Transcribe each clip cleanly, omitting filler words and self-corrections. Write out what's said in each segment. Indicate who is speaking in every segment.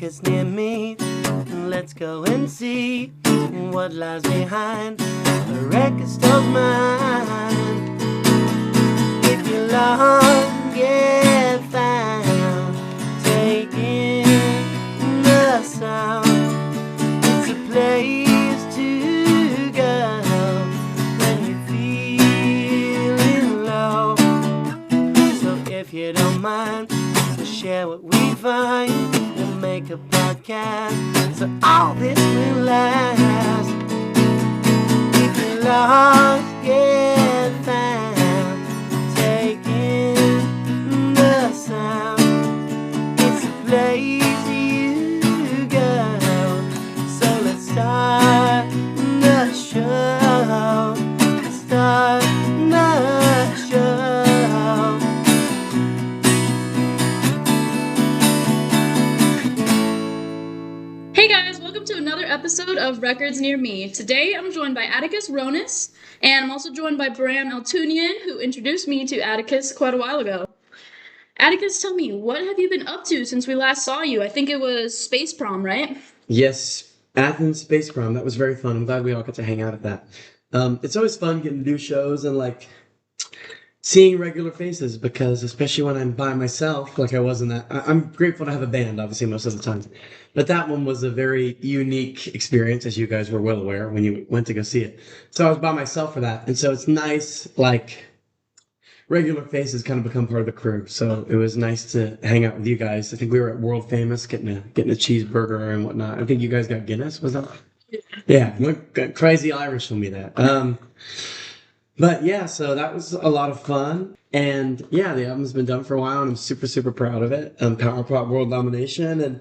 Speaker 1: records near me. Let's go and see what lies behind a record store's mind. If you're lost, get found, take in the sound. It's a place to go when you're feeling low. So if you don't mind, we'll share what we find. We'll make a podcast so all this will last. If you're lost, get found, take in the sound. It's a place you go. So let's start the show. Start the show.
Speaker 2: Hey guys, welcome to another episode of Records Near Me. Today I'm joined by Atticus Roness, and I'm also joined by Bram Altunian, who introduced me to Atticus quite a while ago. Atticus, tell me, what have you been up to since we last saw you? I think it was Space Prom, right?
Speaker 3: Yes, Athens Space Prom. That was very fun. I'm glad we all got to hang out at that. It's always fun getting to do shows and seeing regular faces, because especially when I'm by myself, like I was in that, I'm grateful to have a band, obviously, most of the time. But that one was a very unique experience, as you guys were well aware when you went to go see it. So I was by myself for that. And so it's nice, regular faces kind of become part of the crew. So it was nice to hang out with you guys. I think we were at World Famous getting a cheeseburger and whatnot. I think you guys got Guinness, was that? Yeah, look crazy Irish told me that. But yeah, so that was a lot of fun. And yeah, the album's been done for a while and I'm super, super proud of it. Power Pop World Domination and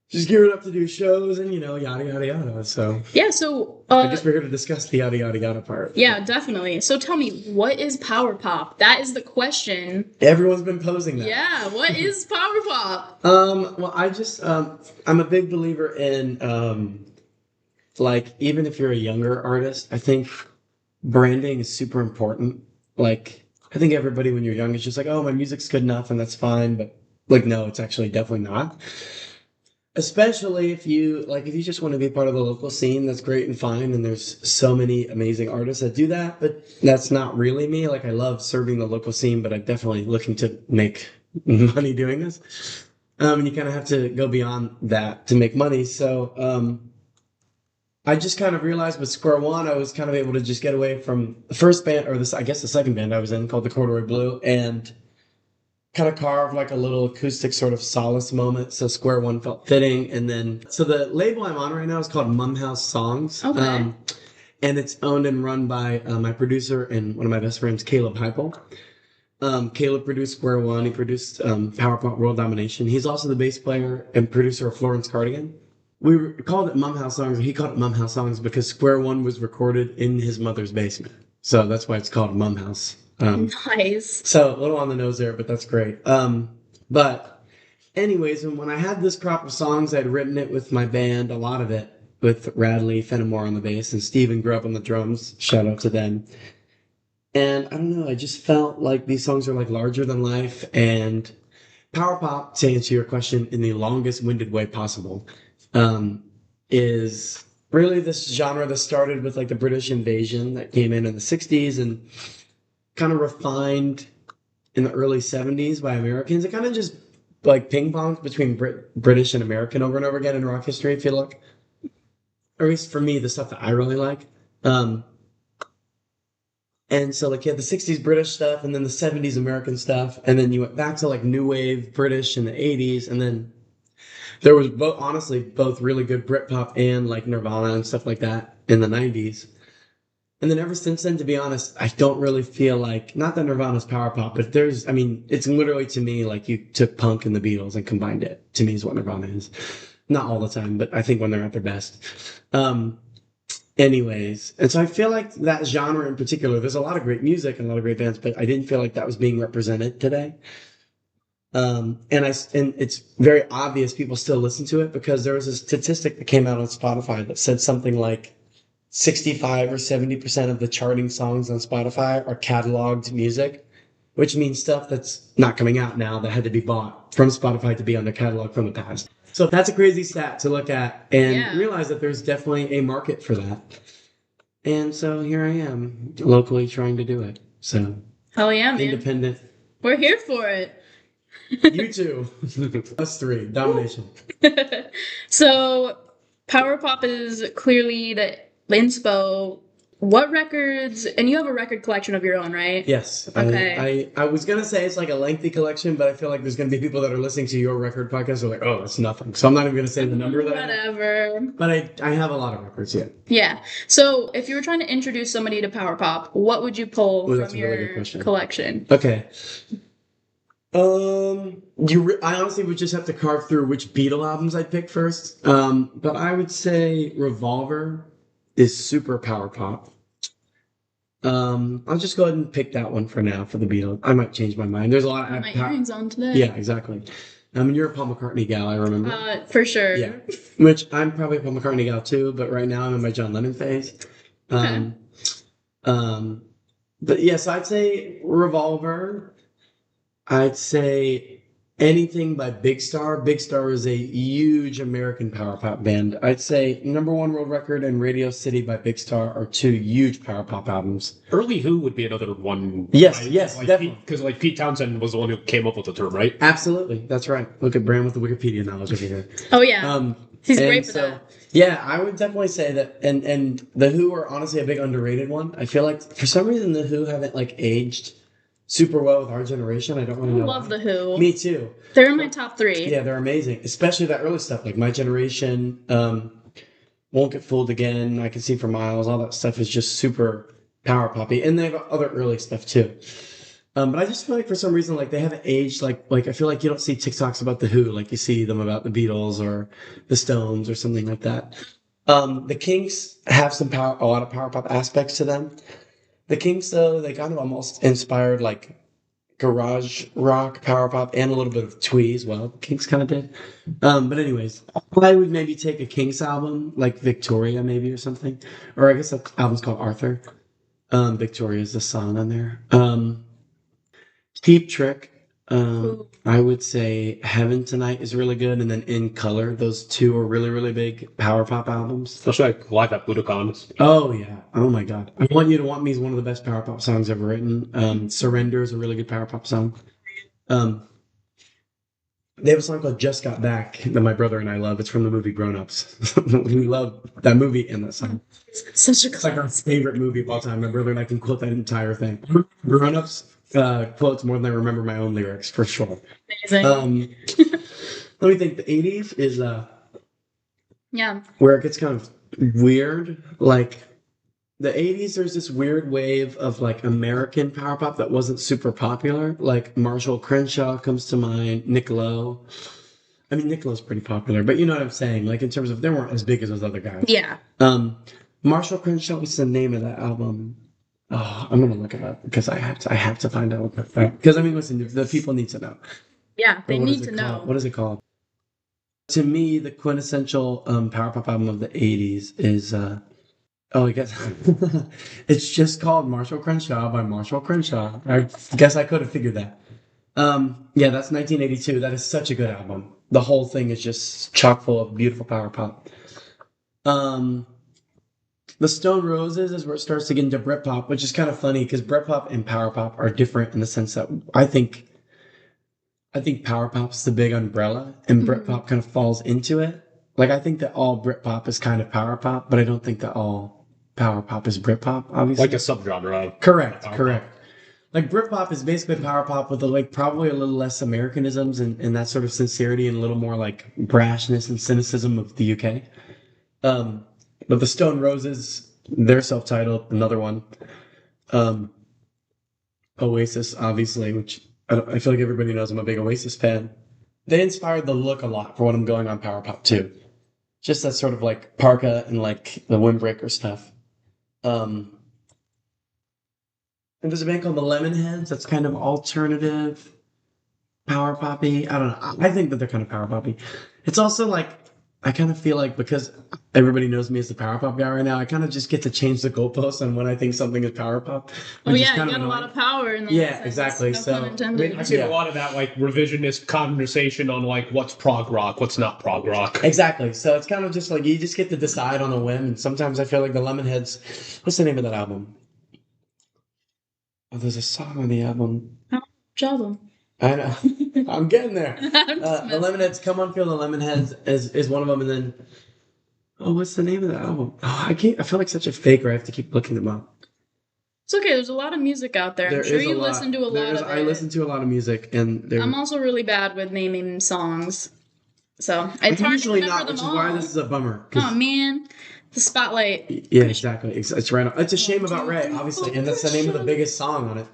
Speaker 3: just gearing up to do shows and, yada, yada, yada. So
Speaker 2: Yeah, so...
Speaker 3: I guess we're here to discuss the yada, yada, yada part.
Speaker 2: Yeah, definitely. So tell me, what is power pop? That is the question.
Speaker 3: Everyone's been posing that.
Speaker 2: Yeah, what is power pop?
Speaker 3: Well, I just, I'm a big believer in, even if you're a younger artist, I think branding is super important. I think everybody when you're young is just oh, my music's good enough and that's fine. But no, it's actually definitely not. Especially if you just want to be part of the local scene, that's great and fine. And there's so many amazing artists that do that, but that's not really me. I love serving the local scene, but I'm definitely looking to make money doing this. And you kind of have to go beyond that to make money. So, I just kind of realized with Square One, I was kind of able to just get away from the first band, or the second band I was in, called the Corduroy Blue, and kind of carve a little acoustic sort of solace moment. So Square One felt fitting. And then, so the label I'm on right now is called Mumhouse Songs.
Speaker 2: Okay.
Speaker 3: And it's owned and run by my producer and one of my best friends, Caleb Heipel. Caleb produced Square One. He produced Power Pop World Domination. He's also the bass player and producer of Florence Cardigan. We called it Mumhouse Songs, or he called it Mumhouse Songs because Square One was recorded in his mother's basement. So that's why it's called Mumhouse.
Speaker 2: Nice.
Speaker 3: So a little on the nose there, but that's great. But anyways, when I had this crop of songs, I'd written it with my band, a lot of it, with Radley Fenimore on the bass and Steven Grubb on the drums. Shout out to them. And I don't know, I just felt like these songs are larger than life. And power pop, to answer your question in the longest winded way possible, is really this genre that started with the British invasion that came in the 60s and kind of refined in the early 70s by Americans. It kind of just ping pongs between British and American over and over again in rock history, I feel like. Or at least for me, the stuff that I really like. And so you had the 60s British stuff and then the 70s American stuff. And then you went back to new wave British in the 80s. And then there was both really good Britpop and Nirvana and stuff like that in the 90s. And then ever since then, to be honest, I don't really feel not that Nirvana's power pop, but it's literally to me you took punk and the Beatles and combined it. To me is what Nirvana is. Not all the time, but I think when they're at their best. Anyways, and so I feel that genre in particular, there's a lot of great music and a lot of great bands, but I didn't feel that was being represented today. And it's very obvious people still listen to it because there was a statistic that came out on Spotify that said something 65 or 70% of the charting songs on Spotify are cataloged music, which means stuff that's not coming out now that had to be bought from Spotify to be on their catalog from the past. So that's a crazy stat to look at and
Speaker 2: Yeah.
Speaker 3: realize that there's definitely a market for that. And so here I am, locally trying to do it. So
Speaker 2: Hell yeah, man.
Speaker 3: independent.
Speaker 2: We're here for it.
Speaker 3: You too. Us three. Domination.
Speaker 2: So, Power Pop is clearly the inspo. What records? And you have a record collection of your own, right?
Speaker 3: Yes.
Speaker 2: Okay.
Speaker 3: I was gonna say it's like a lengthy collection, but I feel like there's gonna be people that are listening to your record podcast who are like, oh, that's nothing. So I'm not even gonna say the number that I have.
Speaker 2: Whatever.
Speaker 3: But I have a lot of records, yeah.
Speaker 2: Yeah. So, if you were trying to introduce somebody to Power Pop, what would you pull
Speaker 3: Ooh, that's
Speaker 2: from
Speaker 3: a really good
Speaker 2: your
Speaker 3: question.
Speaker 2: collection?
Speaker 3: Okay. I honestly would just have to carve through which Beatle albums I'd pick first. But I would say Revolver is super power pop. I'll just go ahead and pick that one for now for the Beatles. I might change my mind. There's a lot of
Speaker 2: My earrings on today.
Speaker 3: Yeah, exactly. You're a Paul McCartney gal, I remember.
Speaker 2: For sure.
Speaker 3: Yeah, which I'm probably a Paul McCartney gal too, but right now I'm in my John Lennon phase.
Speaker 2: Okay.
Speaker 3: But yes, I'd say Revolver. I'd say anything by Big Star. Big Star is a huge American power pop band. I'd say number one world record and Radio City by Big Star are two huge power pop albums.
Speaker 4: Early Who would be another one.
Speaker 3: Yes,
Speaker 4: right?
Speaker 3: yes, definitely.
Speaker 4: Because Pete Townsend was the one who came up with the term, right?
Speaker 3: Absolutely, that's right. Look at Bram with the Wikipedia knowledge over here.
Speaker 2: Oh yeah. He's
Speaker 3: and
Speaker 2: great for that.
Speaker 3: Yeah, I would definitely say that. And the Who are honestly a big underrated one. I feel like for some reason the Who haven't like aged super well with our generation. I don't really know.
Speaker 2: I love the Who.
Speaker 3: Me too.
Speaker 2: They're in my top 3.
Speaker 3: Yeah, they're amazing, especially that early stuff like My Generation, Won't Get Fooled Again, I Can See for Miles. All that stuff is just super power poppy, and they have other early stuff too. But I just feel like for some reason like they haven't aged like I feel like you don't see TikToks about the Who like you see them about the Beatles or the Stones or something like that. The Kinks have a lot of power pop aspects to them. The Kinks though, they kind of almost inspired like garage rock, power pop, and a little bit of twee as well. The Kinks kind of did. But anyways, I would maybe take a Kinks album, like Victoria maybe or something. Or I guess that album's called Arthur. Victoria is the song on there. Cheap Trick. I would say Heaven Tonight is really good, and then In Color. Those two are really, really big power pop albums.
Speaker 4: Especially like Live at Budokan.
Speaker 3: Oh yeah. Oh my God. I Want You to Want Me is one of the best power pop songs ever written. Surrender is a really good power pop song. They have a song called Just Got Back that my brother and I love. It's from the movie Grown Ups. We love that movie and that song.
Speaker 2: Such a
Speaker 3: It's like our favorite movie of all time. My brother and I can quote that entire thing. Grown Ups quotes more than I remember my own lyrics for sure.
Speaker 2: amazing.
Speaker 3: Let me think. The 80s is
Speaker 2: Yeah.
Speaker 3: where it gets kind of weird. Like the 80s, there's this weird wave of like American power pop that wasn't super popular. Like Marshall Crenshaw comes to mind, Nick Lowe. I mean, Nick Lowe's pretty popular, but you know what I'm saying. Like in terms of they weren't as big as those other guys.
Speaker 2: Yeah.
Speaker 3: Marshall Crenshaw. What's the name of that album? Oh, I'm gonna look it up because I have to find out. Because I mean, listen, the people need to know.
Speaker 2: Yeah, they
Speaker 3: What is
Speaker 2: need
Speaker 3: it
Speaker 2: to
Speaker 3: called?
Speaker 2: know.
Speaker 3: What is it called? To me, the quintessential power pop album of the 80s is I guess it's just called Marshall Crenshaw by Marshall Crenshaw. I guess I could have figured that. Yeah, that's 1982. That is such a good album. The whole thing is just chock full of beautiful power pop. The Stone Roses is where it starts to get into Britpop, which is kind of funny because Britpop and power pop are different in the sense that I think power pop's the big umbrella and Britpop kind of falls into it. Like I think that all Britpop is kind of power pop, but I don't think that all power pop is Britpop, obviously.
Speaker 4: Like a subgenre.
Speaker 3: Correct.
Speaker 4: Pop.
Speaker 3: Like Britpop is basically power pop with like probably a little less Americanisms and that sort of sincerity and a little more like brashness and cynicism of the UK. But the Stone Roses, they're self-titled, another one. Oasis, obviously, which I feel like everybody knows I'm a big Oasis fan. They inspired the look a lot for what I'm going on power pop too. Just that sort of like parka and like the windbreaker stuff. And there's a band called the Lemonheads that's kind of alternative power poppy. I don't know. I think that they're kind of power poppy. It's also like I kind of feel like because everybody knows me as the power pop guy right now, I kind of just get to change the goalposts on when I think something is power pop.
Speaker 2: Oh
Speaker 3: Which is
Speaker 2: yeah,
Speaker 3: kind
Speaker 2: you
Speaker 3: of
Speaker 2: got a lot
Speaker 3: annoying.
Speaker 2: of power in that
Speaker 3: Yeah,
Speaker 2: sense.
Speaker 3: exactly.
Speaker 2: No
Speaker 3: So,
Speaker 2: pun
Speaker 3: I
Speaker 2: intended.
Speaker 4: I've seen
Speaker 3: Yeah.
Speaker 4: a lot of that like revisionist conversation on like what's prog rock, what's not prog rock.
Speaker 3: Exactly. So it's kind of just like you just get to decide on a whim. And sometimes I feel like the Lemonheads. What's the name of that album? Oh, there's a song on the album.
Speaker 2: Trouble.
Speaker 3: I know. I'm getting there.
Speaker 2: I'm just
Speaker 3: The
Speaker 2: messing.
Speaker 3: Lemonheads, Come On Feel the Lemonheads is one of them. And then, oh, what's the name of the album? Oh, I can't. I feel like such a faker. I have to keep looking them up.
Speaker 2: It's okay. There's a lot of music out there.
Speaker 3: There
Speaker 2: I'm sure
Speaker 3: is a
Speaker 2: you
Speaker 3: lot.
Speaker 2: listen to a lot of it.
Speaker 3: I listen to a lot of music, and
Speaker 2: I'm also really bad with naming songs, so it's
Speaker 3: I'm
Speaker 2: hard
Speaker 3: usually
Speaker 2: to remember
Speaker 3: not, which
Speaker 2: them
Speaker 3: is
Speaker 2: all.
Speaker 3: why this is a bummer. 'Cause-
Speaker 2: Oh man, the spotlight.
Speaker 3: Yeah, exactly. It's right on. It's a shame about Ray, obviously, and that's the name of the biggest song on it.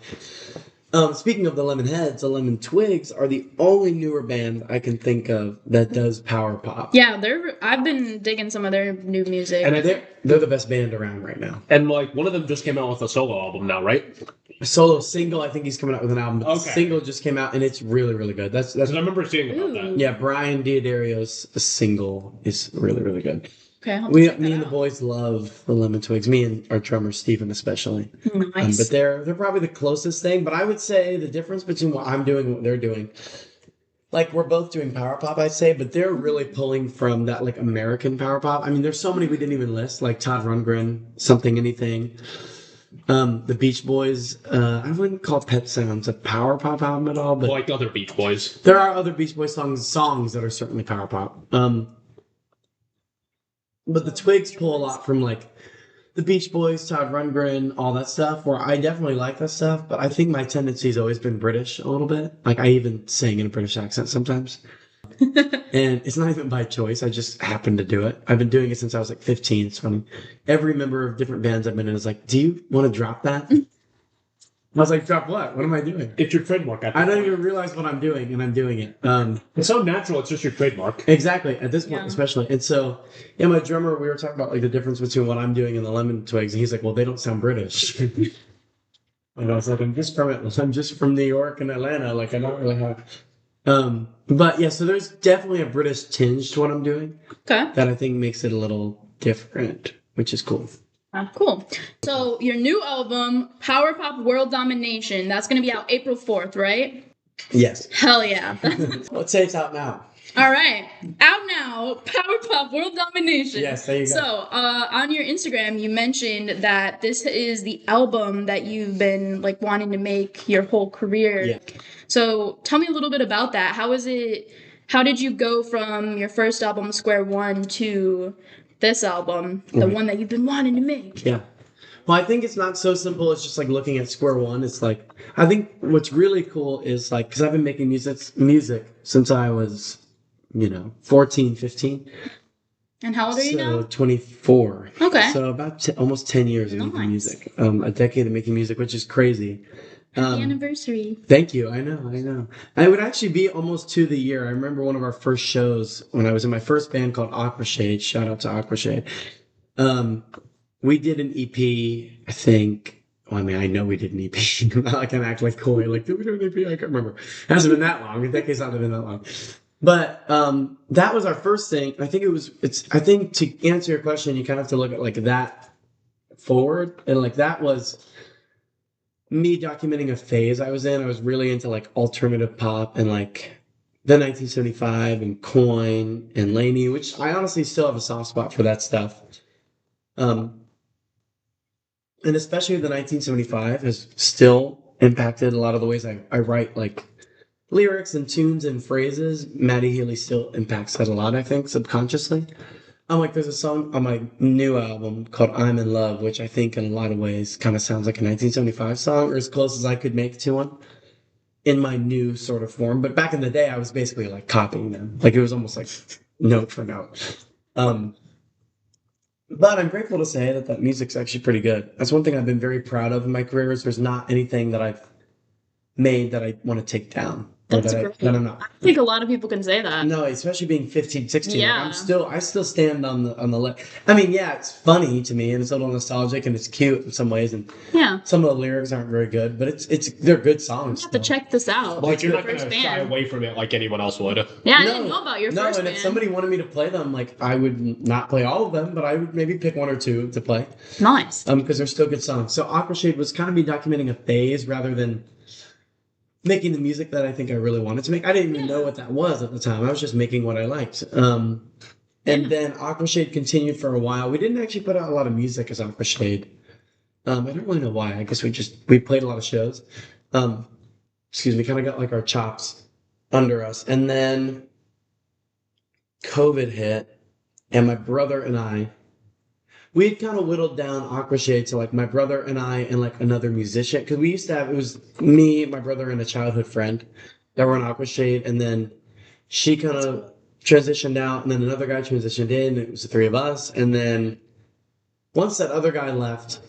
Speaker 3: Speaking of the Lemonheads, the Lemon Twigs are the only newer band I can think of that does power pop.
Speaker 2: Yeah, I've been digging some of their new music.
Speaker 4: And I think
Speaker 3: They're the best band around right now.
Speaker 4: and like one of them just came out with a solo album now, right?
Speaker 3: A solo single, I think he's coming out with an album. But the
Speaker 4: Okay.
Speaker 3: single just came out, and it's really, really good. That's
Speaker 4: Because I remember seeing about that.
Speaker 3: yeah. Brian Diodario's single is really, really good.
Speaker 2: Okay, I'll have to check
Speaker 3: Me
Speaker 2: that
Speaker 3: and the
Speaker 2: out.
Speaker 3: boys love the Lemon Twigs. Me and our drummer Steven especially.
Speaker 2: Nice.
Speaker 3: But they're probably the closest thing. But I would say the difference between what I'm doing and what they're doing, like we're both doing power pop, I'd say, but they're really pulling from that like American power pop. I mean, there's so many we didn't even list, like Todd Rundgren, Something Anything, the Beach Boys. I wouldn't call Pet Sounds a power pop album at all, but
Speaker 4: Like other Beach Boys.
Speaker 3: there are other Beach Boys songs that are certainly power pop. But the Twigs pull a lot from like the Beach Boys, Todd Rundgren, all that stuff, where I definitely like that stuff, but I think my tendency's always been British a little bit. Like I even sing in a British accent sometimes. And it's not even by choice, I just happen to do it. I've been doing it since I was like 15. It's funny. Every member of different bands I've been in is like, do you want to drop that? I was like, drop what? What am I doing?
Speaker 4: It's your trademark. At
Speaker 3: I
Speaker 4: this
Speaker 3: don't
Speaker 4: point.
Speaker 3: even realize what I'm doing, and I'm doing it.
Speaker 4: It's so natural. It's just your trademark.
Speaker 3: Exactly, at this point
Speaker 2: Yeah.
Speaker 3: especially. And so, yeah, my drummer, we were talking about like the difference between what I'm doing and the Lemon Twigs, and he's like, well, they don't sound British. And I was like, I'm just from New York and Atlanta, like I don't really have. But yeah, so there's definitely a British tinge to what I'm doing
Speaker 2: Okay.
Speaker 3: that I think makes it a little different, which is cool.
Speaker 2: Cool. So your new album, Power Pop World Domination, that's gonna be out April 4th, right?
Speaker 3: Yes.
Speaker 2: Hell yeah.
Speaker 3: Let's say it's out now.
Speaker 2: All right. Out now, Power Pop World Domination.
Speaker 3: Yes, there you go.
Speaker 2: So, on your Instagram, you mentioned that this is the album that you've been like wanting to make your whole career.
Speaker 3: Yeah.
Speaker 2: So, tell me a little bit about that. How did you go from your first album, Square One, to this album, the one that you've been wanting to make?
Speaker 3: Yeah. Well, I think it's not so simple. It's just like looking at square one. It's like, I think what's really cool is like, because I've been making music since I was, 14, 15.
Speaker 2: And how old are you
Speaker 3: So
Speaker 2: now?
Speaker 3: 24.
Speaker 2: Okay.
Speaker 3: So about almost 10 years of
Speaker 2: Nice.
Speaker 3: making music. A decade of making music, which is crazy.
Speaker 2: Happy anniversary.
Speaker 3: Thank you. I know. I would actually be almost to the year. I remember one of our first shows when I was in my first band called Aqua Shade. Shout out to Aqua Shade. We did an EP, I think. Well, I mean, I know we did an EP. I'm not like an act like coy. Like, did we do an EP? I can't remember. It hasn't been that long. A decade's not been that long. But that was our first thing. I think I think to answer your question, you kind of have to look at like that forward. And like that was me documenting a phase I was in. I was really into like alternative pop and like the 1975 and Coin and Laney, which I honestly still have a soft spot for that stuff. And especially the 1975 has still impacted a lot of the ways I write like lyrics and tunes and phrases. Maddie Healy still impacts that a lot, I think, subconsciously. There's a song on my new album called I'm in Love, which I think in a lot of ways kind of sounds like a 1975 song, or as close as I could make to one in my new sort of form. But back in the day, I was basically like copying them. Like it was almost like note for note. But I'm grateful to say that music's actually pretty good. That's one thing I've been very proud of in my career is there's not anything that I've made that I want to take down. or
Speaker 2: That's
Speaker 3: that
Speaker 2: great.
Speaker 3: that I'm not.
Speaker 2: I think a lot of people can say that.
Speaker 3: No, especially being 15, 16. Like,
Speaker 2: Yeah.
Speaker 3: I still stand on the left. I mean, yeah, it's funny to me and it's a little nostalgic and it's cute in some ways, and
Speaker 2: Yeah.
Speaker 3: some of the lyrics aren't very good, but they're good songs.
Speaker 2: You have to check this out.
Speaker 4: Like, you're not
Speaker 2: First
Speaker 4: going to shy
Speaker 2: band.
Speaker 4: away from it like anyone else would.
Speaker 2: Yeah, I didn't know about your
Speaker 3: No,
Speaker 2: first
Speaker 3: and
Speaker 2: band.
Speaker 3: if somebody wanted me to play them, like I would not play all of them, but I would maybe pick one or two to play.
Speaker 2: Nice.
Speaker 3: Because they're still good songs. So Aqua Shade was kind of me documenting a phase rather than making the music that I think I really wanted to make. I didn't even know what that was at the time. I was just making what I liked. And then Aqua Shade continued for a while. We didn't actually put out a lot of music as Aqua Shade. I don't really know why. I guess we played a lot of shows. We kind of got like our chops under us. And then COVID hit, and my brother and I, we had kind of whittled down Aqua Shade to like my brother and I and like another musician. Because we used to have, it was me, my brother, and a childhood friend that were in Aqua Shade. And then she kind of transitioned out, and then another guy transitioned in. It was the three of us. And then once that other guy left,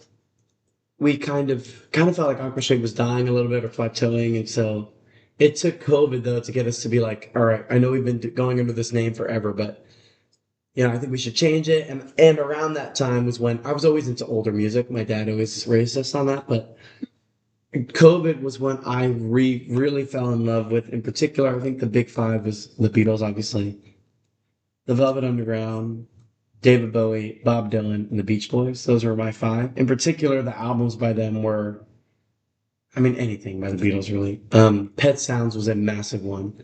Speaker 3: we kind of felt like Aqua Shade was dying a little bit or plateauing. And so it took COVID, though, to get us to be like, all right, I know we've been going under this name forever, but I think we should change it. And around that time was when I was always into older music. My dad always raised us on that, but COVID was when I really fell in love with, in particular, I think the big five was the Beatles, obviously, the Velvet Underground, David Bowie, Bob Dylan, and the Beach Boys. Those were my five. In particular, the albums by them were, I mean, anything by the Beatles, really. Pet Sounds was a massive one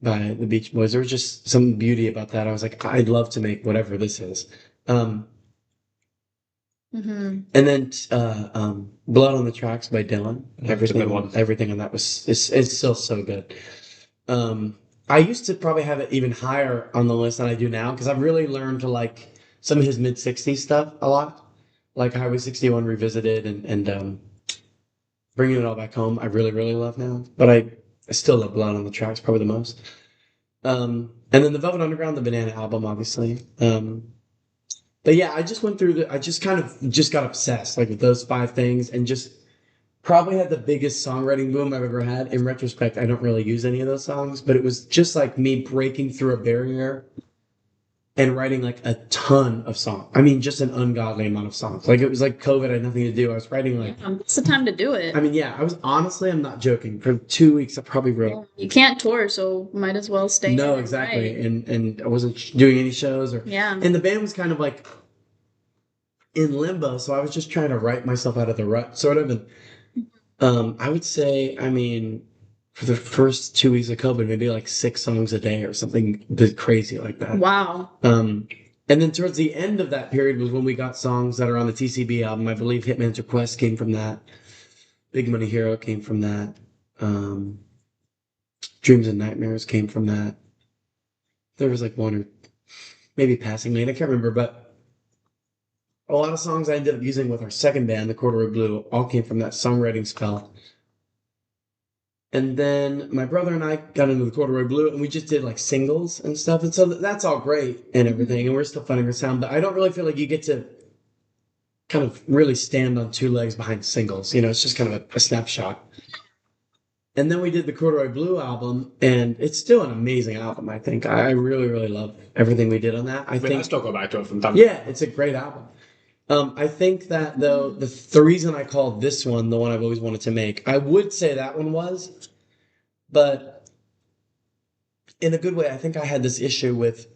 Speaker 3: by the Beach Boys. There was just some beauty about that. I was like, I'd love to make whatever this is. And then Blood on the Tracks by Dylan. Everything on that is still so good. I used to probably have it even higher on the list than I do now because I've really learned to like some of his mid 60s stuff a lot. Like Highway 61 Revisited and Bringing It All Back Home, I really, really love now. But I still love Blood on the Tracks probably the most. And then the Velvet Underground, the Banana album, obviously. But yeah, I just went through I just kind of got obsessed like with those five things and just probably had the biggest songwriting boom I've ever had. In retrospect, I don't really use any of those songs, but it was just like me breaking through a barrier and writing like a ton of songs. I mean, just an ungodly amount of songs. Like it was like COVID had nothing to do. I was writing like...
Speaker 2: It's the time to do it.
Speaker 3: I mean, yeah, I'm not joking. For 2 weeks, I probably wrote...
Speaker 2: You can't tour, so might as well stay.
Speaker 3: No, exactly. Right. And I wasn't doing any shows or...
Speaker 2: Yeah.
Speaker 3: And the band was kind of like in limbo, so I was just trying to write myself out of the rut, sort of. And I would say, I mean, for the first 2 weeks of COVID, maybe like 6 songs a day or something crazy like that.
Speaker 2: Wow.
Speaker 3: And then towards the end of that period was when we got songs that are on the TCB album. I believe Hitman's Request came from that. Big Money Hero came from that. Dreams and Nightmares came from that. There was like one or maybe Passing Lane. I can't remember, but a lot of songs I ended up using with our second band, the Corduroy Blue, all came from that songwriting spell. And then my brother and I got into the Corduroy Blue, and we just did like singles and stuff. And so that's all great and everything, and we're still finding our sound. But I don't really feel like you get to kind of really stand on 2 legs behind singles. It's just kind of a snapshot. And then we did the Corduroy Blue album, and it's still an amazing album, I think. I really, really love everything we did on that. I
Speaker 4: still go back to it from time to time.
Speaker 3: Yeah, it's a great album. I think that, though, the reason I called this one the one I've always wanted to make, I would say that one was, but in a good way, I think I had this issue with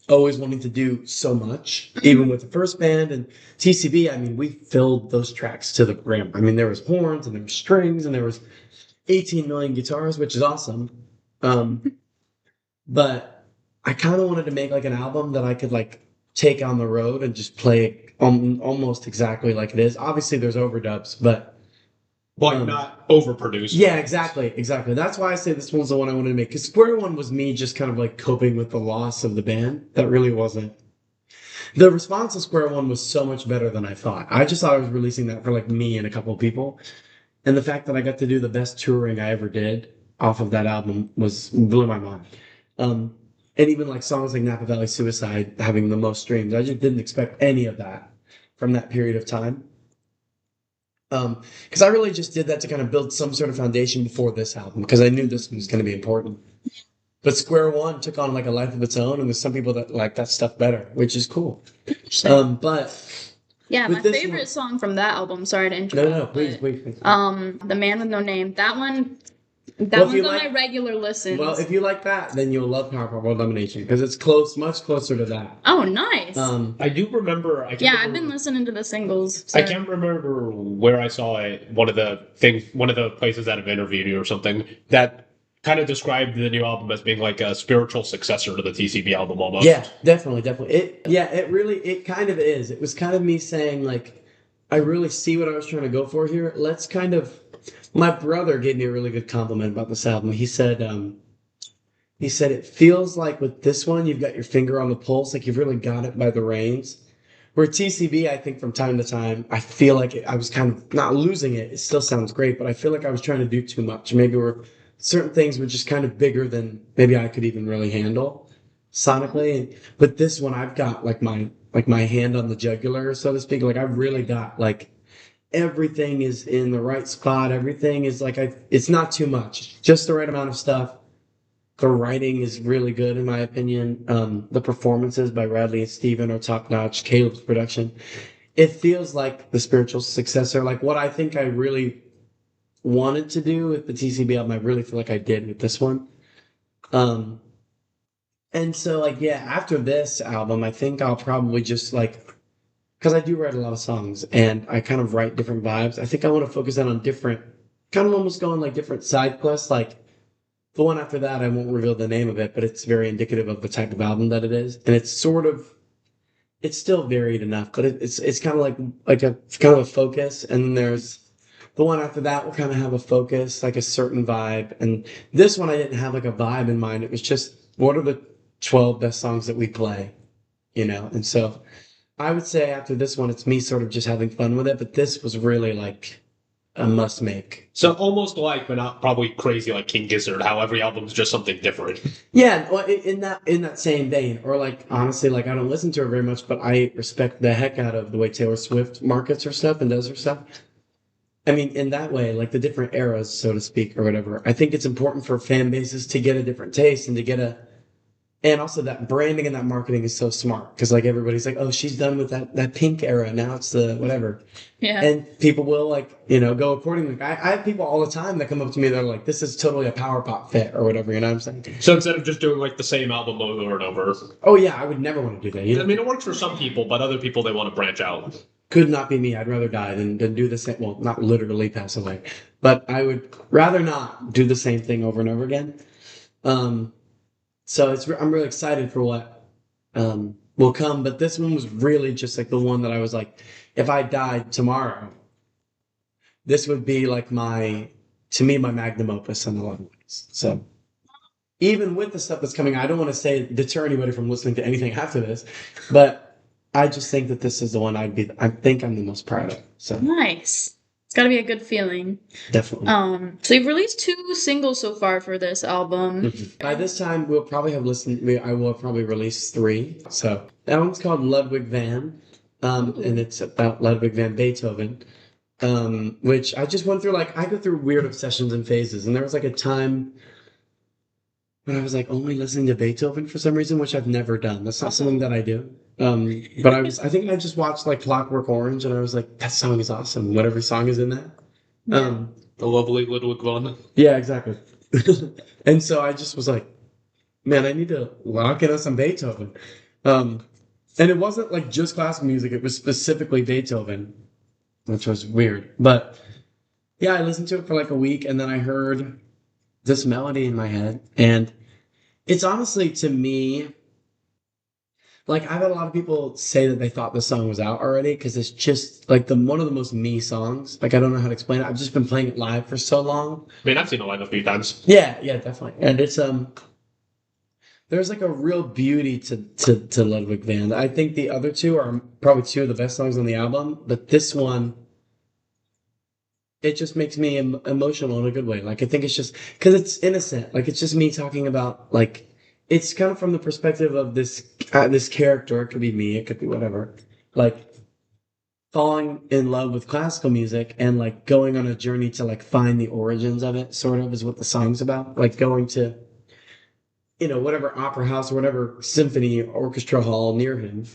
Speaker 3: always wanting to do so much, even with the first band and TCB. I mean, we filled those tracks to the brim. I mean, there was horns and there was strings and there was 18 million guitars, which is awesome. But I kind of wanted to make like an album that I could like take on the road and just play almost exactly like it is. Obviously, there's overdubs, but
Speaker 4: not overproduced.
Speaker 3: Yeah, exactly. That's why I say this one's the one I wanted to make. Because Square One was me just kind of like coping with the loss of the band. That really wasn't. The response to Square One was so much better than I thought. I just thought I was releasing that for like me and a couple of people. And the fact that I got to do the best touring I ever did off of that album blew my mind. And even like songs like Napa Valley Suicide having the most streams. I just didn't expect any of that from that period of time. Because I really just did that to kind of build some sort of foundation before this album, because I knew this one was going to be important. But Square One took on like a life of its own, and there's some people that like that stuff better, which is cool. But
Speaker 2: Yeah,
Speaker 3: with
Speaker 2: my
Speaker 3: this
Speaker 2: favorite
Speaker 3: one-
Speaker 2: song from that album, sorry to interrupt.
Speaker 3: no, please,
Speaker 2: but,
Speaker 3: please.
Speaker 2: The Man with No Name. That
Speaker 3: Well, if
Speaker 2: one's
Speaker 3: you
Speaker 2: on
Speaker 3: like-
Speaker 2: my regular listens.
Speaker 3: Well, if you like that, then you'll love Power Pop World Domination, because it's much closer to that.
Speaker 2: Oh, nice.
Speaker 4: I do remember.
Speaker 2: Yeah, I've been listening to the singles.
Speaker 4: I
Speaker 2: so-
Speaker 4: can't remember where I saw it. One of the places that have interviewed you or something that kind of described the new album as being like a spiritual successor to the TCB album almost.
Speaker 3: Yeah, definitely. It kind of is. It was kind of me saying, like, I really see what I was trying to go for here. Let's kind of. My brother gave me a really good compliment about this album. He said, it feels like with this one, you've got your finger on the pulse, like you've really got it by the reins. Where TCB, I think from time to time, I feel like I was kind of not losing it. It still sounds great, but I feel like I was trying to do too much. Maybe where certain things were just kind of bigger than maybe I could even really handle sonically. But this one, I've got like my hand on the jugular, so to speak. Like I've really got like everything is in the right spot. Everything is like it's not too much, just the right amount of stuff. The writing is really good, in my opinion. The performances by Radley and Steven are top notch. Caleb's production. It feels like the spiritual successor, like what I think I really wanted to do with the TCB album. I really feel like I did with this one. And so like, yeah, after this album, I think I'll probably just like, because I do write a lot of songs and I kind of write different vibes. I think I want to focus in on different, kind of almost going like different side quests. Like the one after that, I won't reveal the name of it, but it's very indicative of the type of album that it is. And it's still varied enough, but it's kind of like a kind of a focus. And then there's the one after that will kind of have a focus, like a certain vibe. And this one, I didn't have like a vibe in mind. It was just, what are the 12 best songs that we play, And so I would say after this one, it's me sort of just having fun with it. But this was really like a must make.
Speaker 4: So almost like, but not probably crazy like King Gizzard, how every album's just something different.
Speaker 3: Yeah, well, in that same vein, or like honestly, like I don't listen to her very much, but I respect the heck out of the way Taylor Swift markets her stuff and does her stuff. I mean, in that way, like the different eras, so to speak, or whatever. I think it's important for fan bases to get a different taste and to get and also that branding and that marketing is so smart because like everybody's like, oh, she's done with that Pink era. Now it's the whatever.
Speaker 2: Yeah.
Speaker 3: And people will like, go accordingly. I have people all the time that come up to me. They're like, this is totally a power pop fit or whatever. You know what I'm saying?
Speaker 4: So instead of just doing like the same album over and over.
Speaker 3: Oh yeah, I would never want to do that.
Speaker 4: I mean, it works for some people, but other people, they want to branch out.
Speaker 3: Could not be me. I'd rather die than do the same. Well, not literally pass away, but I would rather not do the same thing over and over again. So I'm really excited for what will come. But this one was really just like the one that I was like, if I died tomorrow, this would be like my magnum opus in a lot of ways. So even with the stuff that's coming, I don't want to deter anybody from listening to anything after this, but I just think that this is the one I think I'm the most proud of. So
Speaker 2: Nice. It's got to be a good feeling.
Speaker 3: definitely.
Speaker 2: So you've released 2 singles so far for this album.
Speaker 3: By this time, we'll probably have I will have probably released 3. So that one's called Ludwig van, and it's about Ludwig van Beethoven, which I just went through. Like I go through weird obsessions and phases, and there was like a time when I was like only listening to Beethoven for some reason, which I've never done. That's not something that I do. But I think I just watched like Clockwork Orange, and I was like, that song is awesome. Whatever song is in that.
Speaker 4: The lovely Ludwig van.
Speaker 3: Yeah, exactly. And so I just was like, man, I need to lock in on some Beethoven. And it wasn't like just classical music. It was specifically Beethoven, which was weird. But yeah, I listened to it for like a week, and then I heard this melody in my head. And it's honestly, to me, like I've had a lot of people say that they thought the song was out already because it's just like one of the most me songs. Like I don't know how to explain it. I've just been playing it live for so long.
Speaker 4: I mean, I've seen it live a few times.
Speaker 3: Yeah, definitely. And it's there's like a real beauty to Ludwig van. I think the other 2 are probably 2 of the best songs on the album, but this one, it just makes me emotional in a good way. Like I think it's just because it's innocent. Like it's just me talking about like. It's kind of from the perspective of this character. It could be me. It could be whatever. Like falling in love with classical music and like going on a journey to like find the origins of it, sort of is what the song's about. Like going to, whatever opera house or whatever symphony orchestra hall near him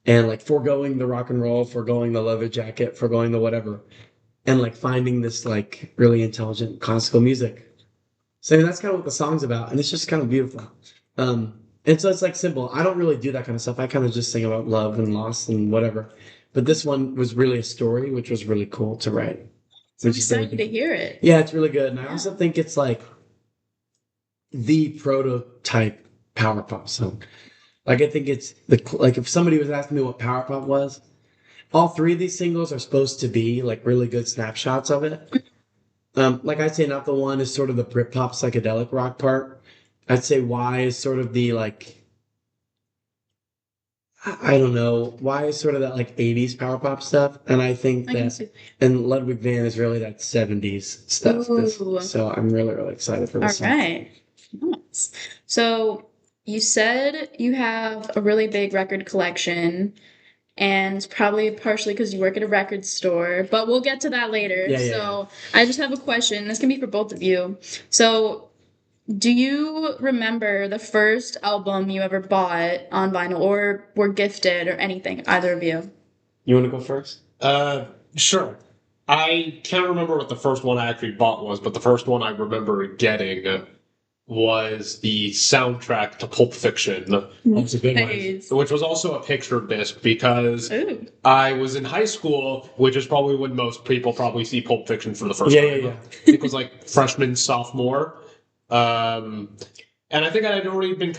Speaker 3: and like foregoing the rock and roll, foregoing the leather jacket, foregoing the whatever, and like finding this like really intelligent classical music. So that's kind of what the song's about, and it's just kind of beautiful. And so it's like simple. I don't really do that kind of stuff. I kind of just sing about love and loss and whatever. But this one was really a story, which was really cool to write.
Speaker 2: So I'm excited to hear it.
Speaker 3: Yeah, it's really good. And I also think it's like the prototype power pop song. Like I think it's like if somebody was asking me what power pop was, all three of these singles are supposed to be like really good snapshots of it. Like I'd say Not the One is sort of the Britpop psychedelic rock part. I'd say Why is sort of the like, I don't know, Why is sort of that like 80s power pop stuff. And I think and Ludwig van is really that 70s stuff. So I'm really, really excited for this.
Speaker 2: All right. Nice. So you said you have a really big record collection. And it's probably partially because you work at a record store, but we'll get to that later. So I just have a question. This can be for both of you. So do you remember the first album you ever bought on vinyl or were gifted or anything, either of you?
Speaker 3: You want to go first?
Speaker 4: Sure. I can't remember what the first one I actually bought was, but the first one I remember getting was the soundtrack to Pulp Fiction.
Speaker 3: That's a good one.
Speaker 4: Which was also a picture disc because I was in high school, which is probably when most people probably see Pulp Fiction for the first time.
Speaker 3: Yeah.
Speaker 4: I think it was like freshman, sophomore. And I think I had already been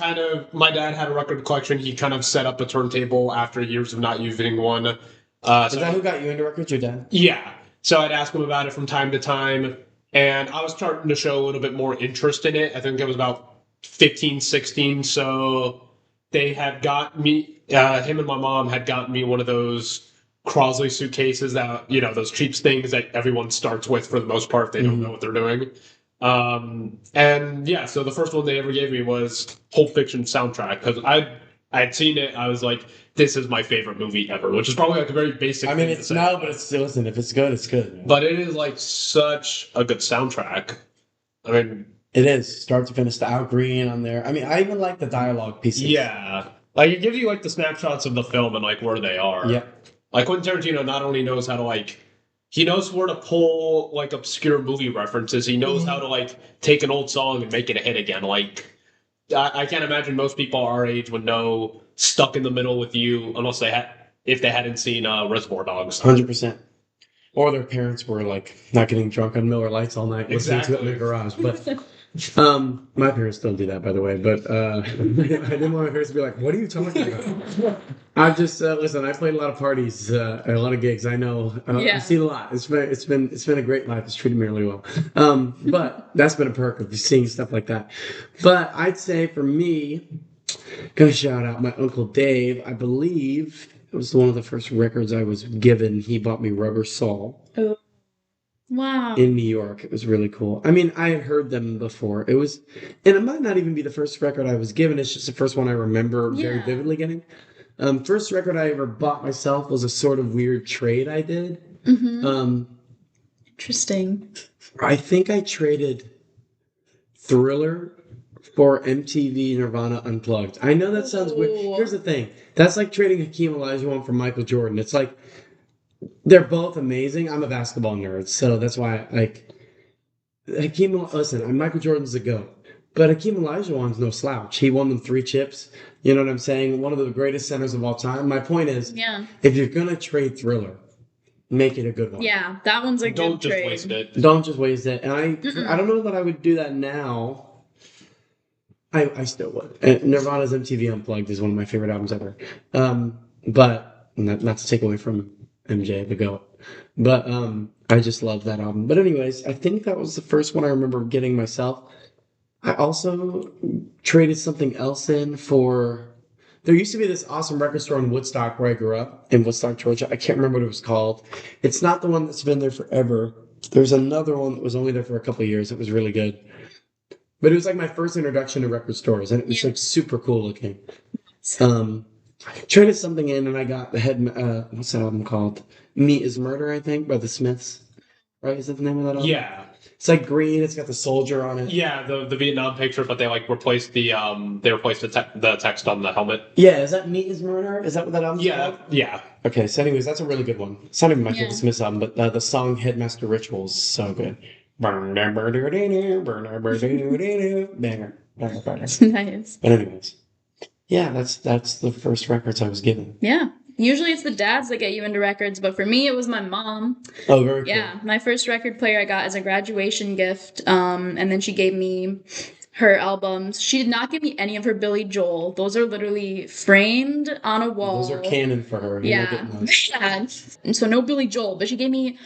Speaker 4: my dad had a record collection. He kind of set up a turntable after years of not using one.
Speaker 3: Is that who got you into records, your dad?
Speaker 4: Yeah. So I'd ask him about it from time to time. And I was starting to show a little bit more interest in it. I think it was about 15, 16. So they had got me, him and my mom had gotten me one of those Crosley suitcases that, those cheap things that everyone starts with for the most part. They don't know what they're doing. And yeah, so the first one they ever gave me was Pulp Fiction soundtrack because I had seen it. I was like, this is my favorite movie ever, which is probably like a very basic
Speaker 3: thing it's to say. No, but listen, if it's good, it's good. Man.
Speaker 4: But it is like such a good soundtrack. I mean,
Speaker 3: it is start to finish. The Al Green on there. I mean, I even like the dialogue pieces.
Speaker 4: Yeah, like it gives you like the snapshots of the film and like where they are.
Speaker 3: Yeah, like
Speaker 4: Quentin Tarantino not only knows how to he knows where to pull like obscure movie references. He knows how to take an old song and make it a hit again. Like I can't imagine most people our age would know Stuck in the Middle with You unless if they hadn't seen Reservoir Dogs.
Speaker 3: 100%. Or their parents were not getting drunk on Miller Lights all night listening to it in the garage. But my parents don't do that, by the way. But I didn't want my parents to be like, "What are you talking about?" I just listen. I played a lot of parties, a lot of gigs. I know. I've seen a lot. It's been a great life. It's treated me really well. But that's been a perk of seeing stuff like that. But I'd say for me, gonna shout out my Uncle Dave. I believe it was one of the first records I was given. He bought me Rubber Soul.
Speaker 2: Oh. Wow.
Speaker 3: In New York. It was really cool. I mean, I had heard them before. And it might not even be the first record I was given. It's just the first one I remember very vividly getting. First record I ever bought myself was a sort of weird trade I did.
Speaker 2: Interesting.
Speaker 3: I think I traded Thriller for MTV Nirvana Unplugged. I know that sounds weird. Here's the thing. That's like trading Hakeem Olajuwon for Michael Jordan. It's like, they're both amazing. I'm a basketball nerd, so that's why Michael Jordan's the GOAT. But Hakeem Olajuwon's no slouch. He won them 3 chips. You know what I'm saying? One of the greatest centers of all time. My point is, if you're going to trade Thriller, make it a good one.
Speaker 2: Yeah, that one's a good trade.
Speaker 4: Don't just waste it.
Speaker 3: Don't just waste it. And I don't know that I would do that now. I still would. And Nirvana's MTV Unplugged is one of my favorite albums ever. But not to take away from MJ, the GOAT. But I just love that album. But anyways, I think that was the first one I remember getting myself. I also traded something else in for... There used to be this awesome record store in Woodstock where I grew up, in Woodstock, Georgia. I can't remember what it was called. It's not the one that's been there forever. There's another one that was only there for a couple of years. It was really good. But it was like my first introduction to record stores, and it was like super cool looking. traded something in, and I got the head. What's that album called? Meat is Murder, I think, by the Smiths. Right? Is that the name of that album?
Speaker 4: Yeah.
Speaker 3: It's like green. It's got the soldier on it.
Speaker 4: Yeah, the Vietnam picture, but they like replaced the the text on the helmet.
Speaker 3: Yeah, is that Meat is Murder? Is that what that album's
Speaker 4: Yeah,
Speaker 3: called?
Speaker 4: yeah.
Speaker 3: Okay, so anyways, that's a really good one. It's not even my
Speaker 2: Yeah.
Speaker 3: favorite Smiths album, but the song Headmaster Ritual is so good. Banger.
Speaker 2: Nice.
Speaker 3: But anyways, yeah, that's the first records I was given.
Speaker 2: Yeah. Usually it's the dads that get you into records, but for me it was my mom.
Speaker 3: Oh, very cool.
Speaker 2: Yeah, my first record player I got as a graduation gift, and then she gave me her albums. She did not give me any of her Billy Joel. Those are literally framed on a wall.
Speaker 3: Those are canon for her. You're not
Speaker 2: Yeah.
Speaker 3: getting those.
Speaker 2: Yeah. And so no Billy Joel, but she gave me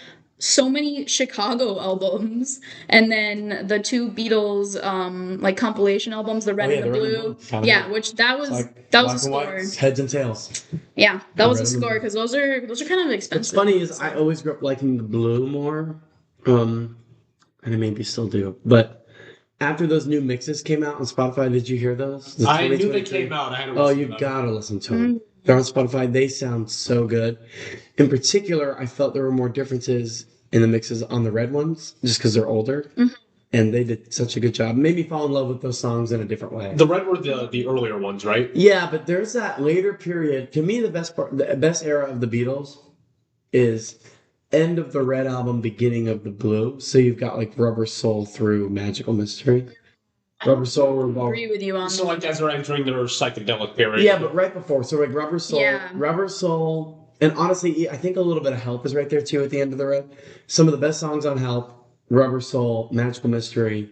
Speaker 2: so many Chicago albums, and then the two Beatles like compilation albums, the Red
Speaker 3: Oh, yeah,
Speaker 2: and the
Speaker 3: the Red and
Speaker 2: Blue.
Speaker 3: Blue. Kinda
Speaker 2: Yeah,
Speaker 3: cool.
Speaker 2: which that was
Speaker 3: It's like
Speaker 2: that was a
Speaker 3: black and
Speaker 2: score.
Speaker 3: white, heads and tails.
Speaker 2: Yeah, that was a
Speaker 3: Red and
Speaker 2: score
Speaker 3: Blue.
Speaker 2: because those are kind of expensive.
Speaker 3: What's funny is I always grew up liking the blue more, and I maybe still do. But after those new mixes came out on Spotify, did you hear those? The
Speaker 4: I knew they
Speaker 3: 2023?
Speaker 4: came out. I had to
Speaker 3: Oh,
Speaker 4: listen to
Speaker 3: you
Speaker 4: them.
Speaker 3: gotta listen to them. They're on Spotify. They sound so good. In particular, I felt there were more differences in the mixes on the red ones, just because they're older, and they did such a good job. Made me fall in love with those songs in a different way.
Speaker 4: The red were the earlier ones, right?
Speaker 3: Yeah, but there's that later period. To me, the best era of the Beatles is end of the Red album, beginning of the Blue. So you've got like Rubber Soul through Magical Mystery. Rubber Soul,
Speaker 2: I
Speaker 3: Revolver.
Speaker 2: agree with you on
Speaker 4: So like as they're entering their psychedelic period.
Speaker 3: Yeah, but right before. So like Rubber Soul,
Speaker 2: Yeah.
Speaker 3: Rubber Soul, and honestly, I think a little bit of Help is right there too at the end of the Red. Some of the best songs on Help, Rubber Soul, Magical Mystery,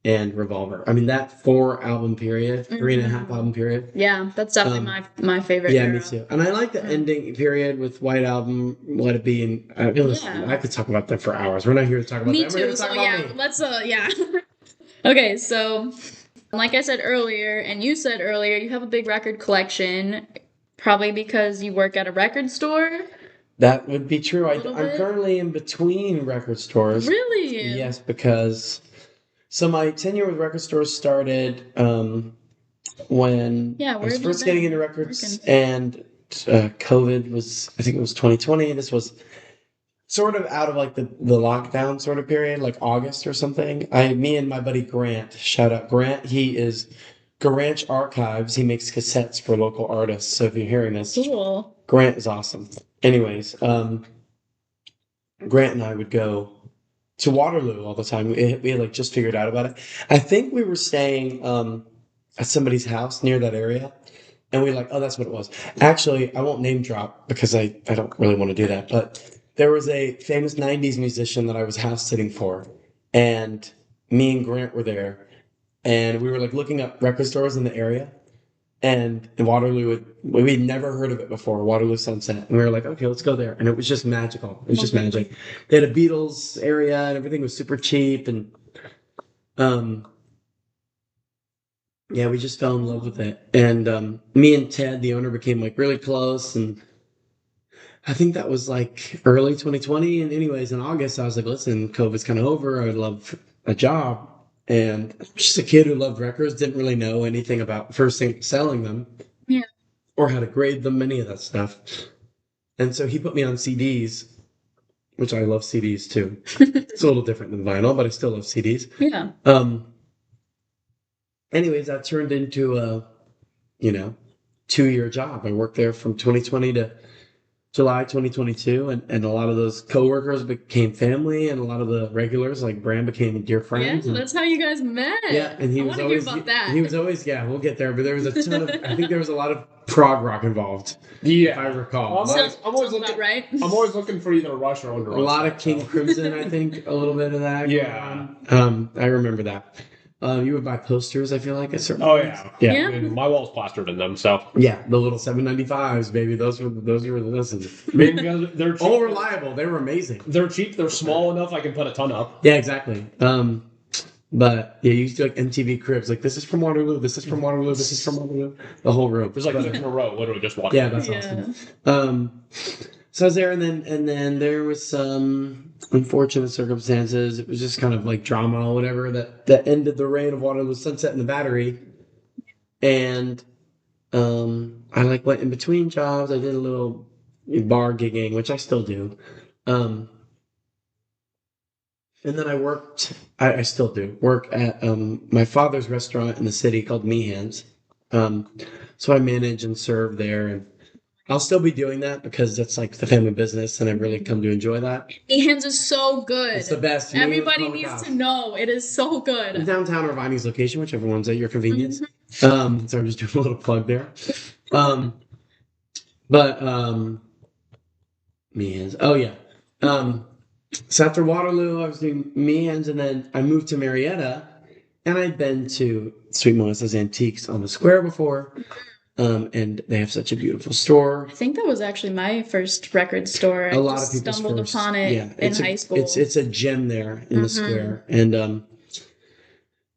Speaker 3: and Revolver. I mean, that 4-album period, 3.5 album period.
Speaker 2: Yeah, that's definitely my favorite.
Speaker 3: Yeah,
Speaker 2: era.
Speaker 3: me too. And I like the ending period with White Album, Let It Be, and I could talk about that for hours. We're not here to talk about
Speaker 2: Me
Speaker 3: that. We're here
Speaker 2: too.
Speaker 3: to talk
Speaker 2: So
Speaker 3: about
Speaker 2: yeah,
Speaker 3: me.
Speaker 2: let's yeah. Okay, so like I said earlier, and you said earlier, you have a big record collection, probably because you work at a record store.
Speaker 3: That would be true. I'm
Speaker 2: little bit.
Speaker 3: currently in between record stores.
Speaker 2: Really?
Speaker 3: Yes, because so my tenure with record stores started when
Speaker 2: Yeah,
Speaker 3: I
Speaker 2: where
Speaker 3: was
Speaker 2: have you
Speaker 3: first
Speaker 2: been
Speaker 3: getting into records,
Speaker 2: working?
Speaker 3: and COVID was, I think it was 2020. This was sort of out of like the lockdown sort of period, like August or something. Me and my buddy Grant, shout out Grant. He is Garanch Archives. He makes cassettes for local artists. So if you're hearing this,
Speaker 2: Cool.
Speaker 3: Grant is awesome. Anyways, Grant and I would go to Waterloo all the time. We had like just figured out about it. I think we were staying at somebody's house near that area, and we were like, oh, that's what it was. Actually, I won't name drop because I don't really want to do that, but there was a famous 90s musician that I was house sitting for, and me and Grant were there, and we were like looking up record stores in the area, and in Waterloo, we'd never heard of it before, Waterloo Sunset, and we were like, okay, let's go there, and it was just magical. It was just magic. They had a Beatles area, and everything was super cheap, and yeah, we just fell in love with it, and me and Ted, the owner, became like really close, and I think that was like early 2020. And anyways, in August, I was like, listen, COVID's kind of over. I would love a job. And I was just a kid who loved records, didn't really know anything about first thing selling them.
Speaker 2: Yeah.
Speaker 3: Or how to grade them, any of that stuff. And so he put me on CDs, which I love CDs too. It's a little different than vinyl, but I still love CDs.
Speaker 2: Yeah.
Speaker 3: Anyways, that turned into a, 2-year job. I worked there from 2020 to July 2022, and a lot of those coworkers became family, and a lot of the regulars like Bram became dear
Speaker 2: Yeah,
Speaker 3: friends. and-
Speaker 2: that's how you guys met.
Speaker 3: yeah, and he
Speaker 2: I
Speaker 3: was
Speaker 2: want to
Speaker 3: always
Speaker 2: hear about that.
Speaker 3: he was always we'll get there, but there was a ton of I think there was a lot of prog rock involved, if I
Speaker 4: Yeah.
Speaker 3: recall.
Speaker 4: I'm
Speaker 2: Sounds
Speaker 4: always
Speaker 2: about
Speaker 4: looking.
Speaker 2: right.
Speaker 4: I'm always looking for either Rush or Under
Speaker 3: A lot of King Crimson, I think, a little bit of that.
Speaker 4: Yeah.
Speaker 3: going on. I remember that. You would buy posters, I feel like, at certain
Speaker 4: Oh
Speaker 3: points.
Speaker 4: yeah.
Speaker 3: Yeah.
Speaker 2: Yeah.
Speaker 4: I mean, my wall's plastered in them, so.
Speaker 3: Yeah, the little 795s, baby. Those were listen.
Speaker 4: I mean, they're cheap.
Speaker 3: All reliable. They were amazing.
Speaker 4: They're cheap. They're small enough. I can put a ton up.
Speaker 3: Yeah, exactly. But yeah, you used to like MTV Cribs, like this is from Waterloo, this is from Waterloo, this is from Waterloo, the whole room.
Speaker 4: There's like
Speaker 3: But,
Speaker 4: 6 in a row. Literally just walking.
Speaker 3: yeah, that's awesome. So I was there, and then there was some unfortunate circumstances. It was just kind of like drama or whatever that ended the reign of Waterloo Sunset and the Battery. And I like went in between jobs. I did a little bar gigging, which I still do. And then I still do work at my father's restaurant in the city called Meehan's. So I manage and serve there, and I'll still be doing that because that's like the family business, and I've really come to enjoy that.
Speaker 2: Meehan's is so good.
Speaker 3: It's the best.
Speaker 2: Everybody needs to know. It is so good.
Speaker 3: Downtown Irvine's location, whichever one's at your convenience. So I'm just doing a little plug there. Meehan's. Oh yeah. So after Waterloo, I was doing Meehan's, and then I moved to Marietta, and I'd been to Sweet Melissa's Antiques on the Square before, and they have such a beautiful store.
Speaker 2: I think that was actually my first record store.
Speaker 3: A lot of people
Speaker 2: stumbled upon it in high school.
Speaker 3: It's a gem there in the Square, and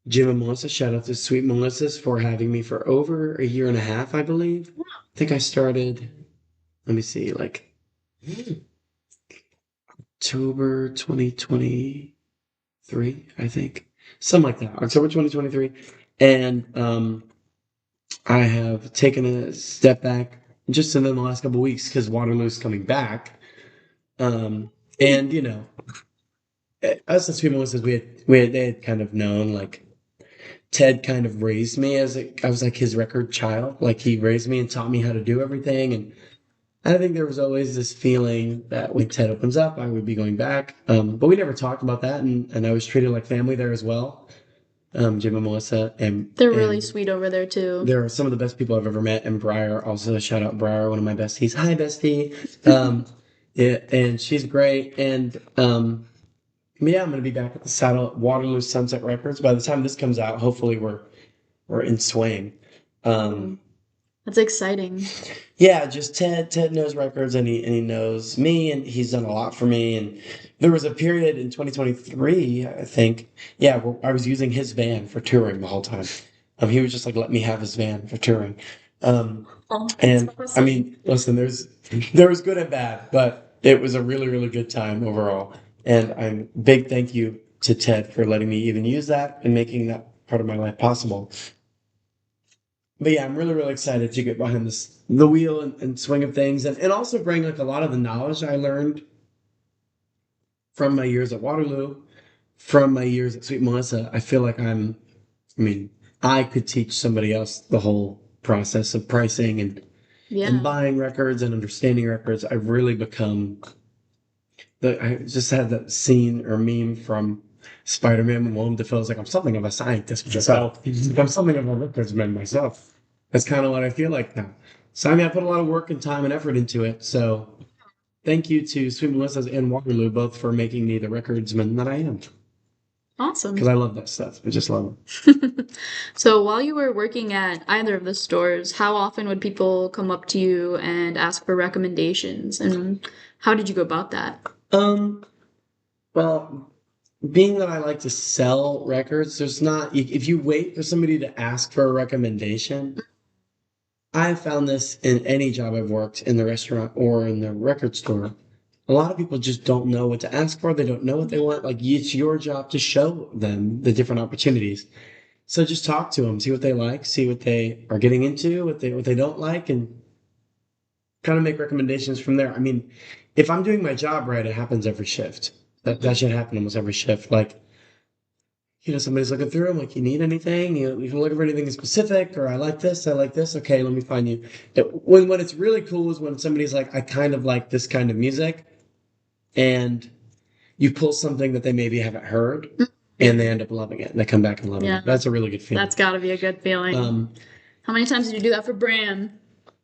Speaker 3: Jim and Melissa, shout out to Sweet Melissa's for having me for over a year and a half, I believe. I think I started, let me see, like October 2023, I think. Something like that. October 2023. And I have taken a step back just in the last couple of weeks because Waterloo's coming back. And, you know, us as Sweet Melissa's, they had kind of known, like, Ted kind of raised me I was like his record child. Like, he raised me and taught me how to do everything. And I think there was always this feeling that when Ted opens up, I would be going back. But we never talked about that, and I was treated like family there as well. Jim and Melissa, and
Speaker 2: they're really sweet over there too.
Speaker 3: They're some of the best people I've ever met. And Briar, also shout out Briar, one of my besties. Hi, bestie. Yeah, and she's great. And yeah, I'm gonna be back at the Waterloo Sunset Records. By the time this comes out, hopefully we're in swing.
Speaker 2: That's exciting.
Speaker 3: Yeah, just Ted knows records, and he knows me, and he's done a lot for me. And there was a period in 2023, I think, where I was using his van for touring the whole time. He would just like let me have his van for touring. And I mean, listen, there was good and bad, but it was a really, really good time overall. And I'm big thank you to Ted for letting me even use that and making that part of my life possible. But yeah, I'm really, really excited to get behind the wheel and swing of things, and also bring like a lot of the knowledge I learned from my years at Waterloo, from my years at Sweet Melissa. I feel like I could teach somebody else the whole process of pricing and buying records and understanding records. I've really become I just had that scene or meme from Spider-Man when Willem Dafoe's like, I'm something of a scientist myself. I'm something of a recordsman myself. That's kind of what I feel like now. So I put a lot of work and time and effort into it. So thank you to Sweet Melissa's and Waterloo both for making me the recordsman that I am.
Speaker 2: Awesome.
Speaker 3: Because I love that stuff. I just love it.
Speaker 2: So while you were working at either of the stores, how often would people come up to you and ask for recommendations? And how did you go about that?
Speaker 3: Well, being that I like to sell records, if you wait for somebody to ask for a recommendation, I found this in any job I've worked in the restaurant or in the record store. A lot of people just don't know what to ask for. They don't know what they want. Like, it's your job to show them the different opportunities. So just talk to them, see what they like, see what they are getting into, what they don't like, and kind of make recommendations from there. I mean, if I'm doing my job right, it happens every shift. That should happen almost every shift. Like, somebody's looking through. I'm like, you need anything? You can look for anything specific, or I like this. Okay, let me find you. When it's really cool is when somebody's like, I kind of like this kind of music, and you pull something that they maybe haven't heard, and they end up loving it, and they come back and love it. That's a really good feeling.
Speaker 2: That's got to be a good feeling. How many times did you do that for Bram?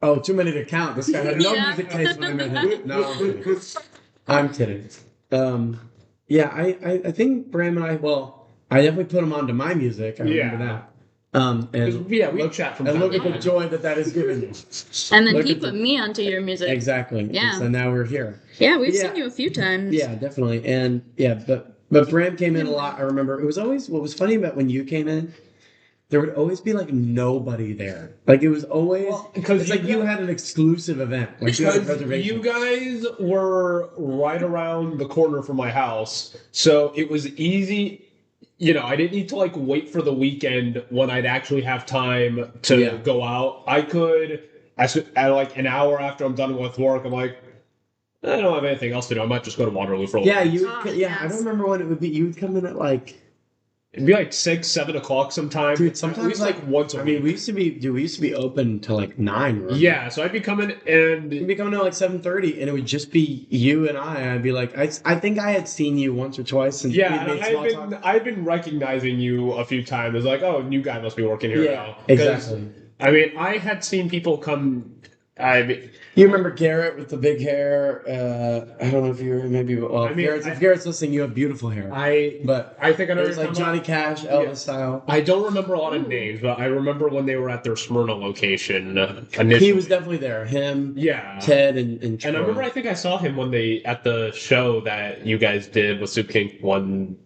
Speaker 3: Oh, too many to count. This guy had no music taste when I met him. No, I'm kidding. I think Bram and I definitely put him onto my music. I remember that.
Speaker 4: We chat from time to time.
Speaker 3: And look at the joy that is given you.
Speaker 2: And then he put me onto your music.
Speaker 3: Exactly.
Speaker 2: Yeah.
Speaker 3: And so now we're here.
Speaker 2: Yeah, we've seen you a few times.
Speaker 3: Yeah, definitely. And but Bram came in a lot. I remember it was always, what was funny about when you came in, there would always be like nobody there. Like it was always because you had an exclusive event. Like you had a reservation.
Speaker 4: You guys were right around the corner from my house, so it was easy. I didn't need to like wait for the weekend when I'd actually have time to go out. I could, at like an hour after I'm done with work, I'm like, I don't have anything else to do. I might just go to Waterloo for a little bit.
Speaker 3: I don't remember when it would be. You would come in at like.
Speaker 4: It'd be like 6, 7 o'clock sometime.
Speaker 3: Dude, sometimes
Speaker 4: at least like once a week.
Speaker 3: we used to be open till like 9. Remember?
Speaker 4: Yeah, so I'd be coming and
Speaker 3: You'd be coming at like 7:30, and it would just be you and I. I'd be like, I think I had seen you once or twice, and
Speaker 4: I've been recognizing you a few times. It's like, oh, new guy must be working here now.
Speaker 3: Exactly.
Speaker 4: I mean, I had seen people come.
Speaker 3: You remember Garrett with the big hair? I don't know if you maybe. Well, if Garrett's listening, you have beautiful hair.
Speaker 4: I think I know.
Speaker 3: It was like Johnny Cash, Elvis style.
Speaker 4: I don't remember a lot of names, but I remember when they were at their Smyrna location.
Speaker 3: He was definitely there. Him, Ted, and Troy.
Speaker 4: And I remember, I think I saw him at the show that you guys did with Soup King when